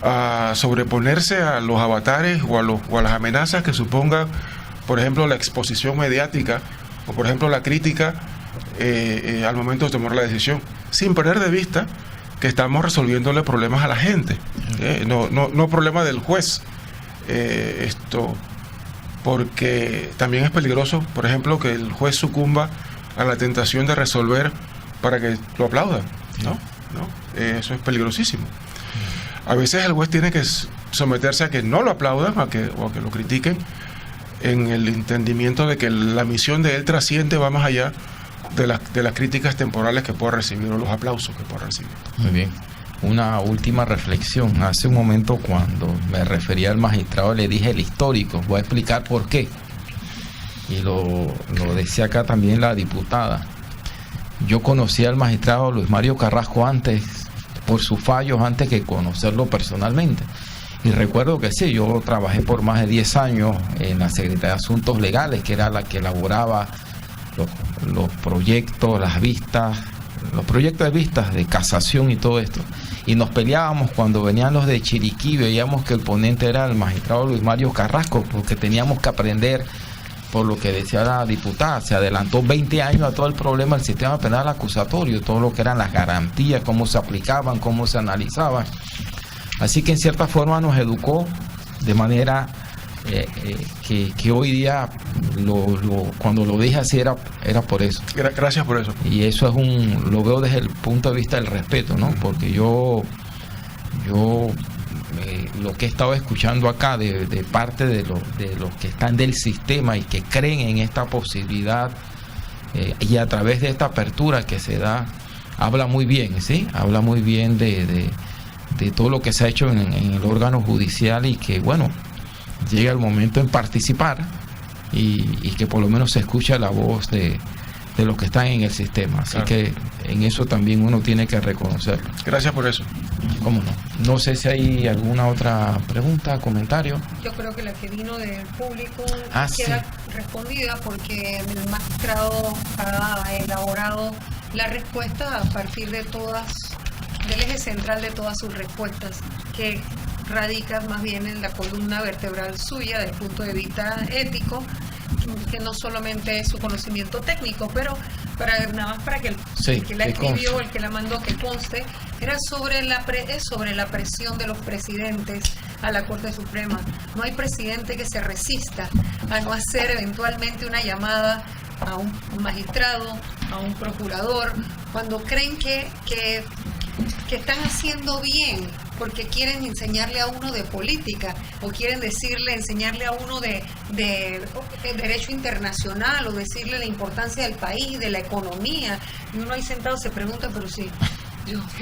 a sobreponerse a los avatares o a las amenazas que suponga, por ejemplo, la exposición mediática o, por ejemplo, la crítica al momento de tomar la decisión, sin perder de vista que estamos resolviéndole problemas a la gente, no problemas del juez. Porque también es peligroso, por ejemplo, que el juez sucumba a la tentación de resolver para que lo aplaudan, ¿no? Eso es peligrosísimo. A veces el juez tiene que someterse a que no lo aplaudan o a que lo critiquen, en el entendimiento de que la misión de él trasciende, va más allá de las críticas temporales que pueda recibir o los aplausos que pueda recibir. Muy bien. Una última reflexión. Hace un momento, cuando me refería al magistrado, le dije el histórico. Voy a explicar por qué. Y lo decía acá también la diputada. Yo conocí al magistrado Luis Mario Carrasco antes, por sus fallos, antes que conocerlo personalmente. Y recuerdo que sí, yo trabajé por más de 10 años en la Secretaría de Asuntos Legales, que era la que elaboraba los proyectos, las vistas, los proyectos de vistas de casación y todo esto. Y nos peleábamos cuando venían los de Chiriquí, veíamos que el ponente era el magistrado Luis Mario Carrasco, porque teníamos que aprender, por lo que decía la diputada, se adelantó 20 años a todo el problema del sistema penal acusatorio, todo lo que eran las garantías, cómo se aplicaban, cómo se analizaban. Así que en cierta forma nos educó de manera que hoy día, cuando lo dije así, era por eso. Gracias por eso. Y eso lo veo desde el punto de vista del respeto, ¿no? Porque yo lo que he estado escuchando acá de parte de los que están del sistema y que creen en esta posibilidad, y a través de esta apertura que se da, habla muy bien, ¿sí? Habla muy bien de todo lo que se ha hecho en el órgano judicial, y que, bueno, llega el momento en participar y que por lo menos se escucha la voz de los que están en el sistema. Así que en eso también uno tiene que reconocerlo. Gracias por eso. ¿Cómo no? No sé si hay alguna otra pregunta, comentario. Yo creo que la que vino del público sí, queda respondida, porque el magistrado ha elaborado la respuesta a partir del eje central de todas sus respuestas, que radica más bien en la columna vertebral suya desde el punto de vista ético, que no solamente es su conocimiento técnico, pero nada más para que el que la escribió, el que la mandó, que conste, era sobre la presión de los presidentes a la Corte Suprema. No hay presidente que se resista a no hacer eventualmente una llamada a un magistrado, a un procurador, cuando creen que están haciendo bien, porque quieren enseñarle a uno de política, o quieren enseñarle a uno de derecho internacional, o decirle la importancia del país, de la economía. Y uno ahí sentado se pregunta, pero si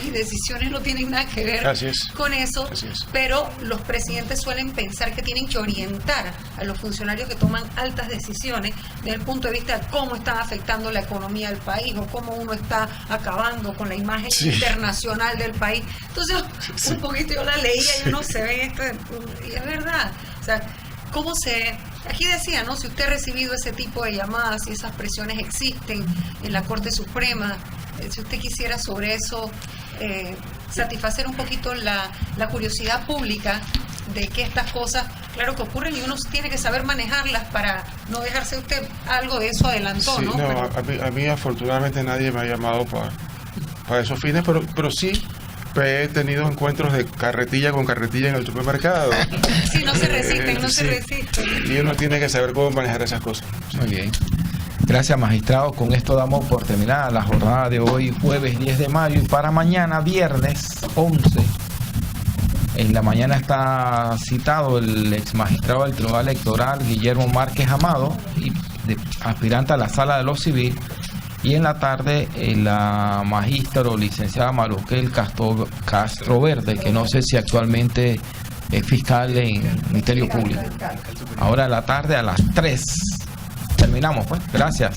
mis decisiones no tienen nada que ver con eso, pero los presidentes suelen pensar que tienen que orientar a los funcionarios que toman altas decisiones desde el punto de vista de cómo están afectando la economía del país, o cómo uno está acabando con la imagen internacional del país. Entonces, un poquito yo la leía y uno se ve esto, y es verdad. O sea, aquí decía, ¿no? Si usted ha recibido ese tipo de llamadas y esas presiones existen en la Corte Suprema, si usted quisiera sobre eso satisfacer un poquito la curiosidad pública de que estas cosas claro que ocurren y uno tiene que saber manejarlas para no dejarse. Usted algo de eso adelantó, Sí, ¿no? no, a mí afortunadamente nadie me ha llamado para esos fines, pero sí he tenido encuentros de carretilla con carretilla en el supermercado. Sí, no se resisten, no se Sí. resisten. Y uno tiene que saber cómo manejar esas cosas. Muy bien. Gracias, magistrado. Con esto damos por terminada la jornada de hoy, jueves 10 de mayo. Y para mañana, viernes 11, en la mañana está citado el ex magistrado del Tribunal Electoral, Guillermo Márquez Amado, aspirante a la Sala de lo Civil. Y en la tarde, la magistra o licenciada Maruquel Castro Verde, que no sé si actualmente es fiscal en Ministerio Público. Ahora en la tarde a las 3. Terminamos, pues. Gracias.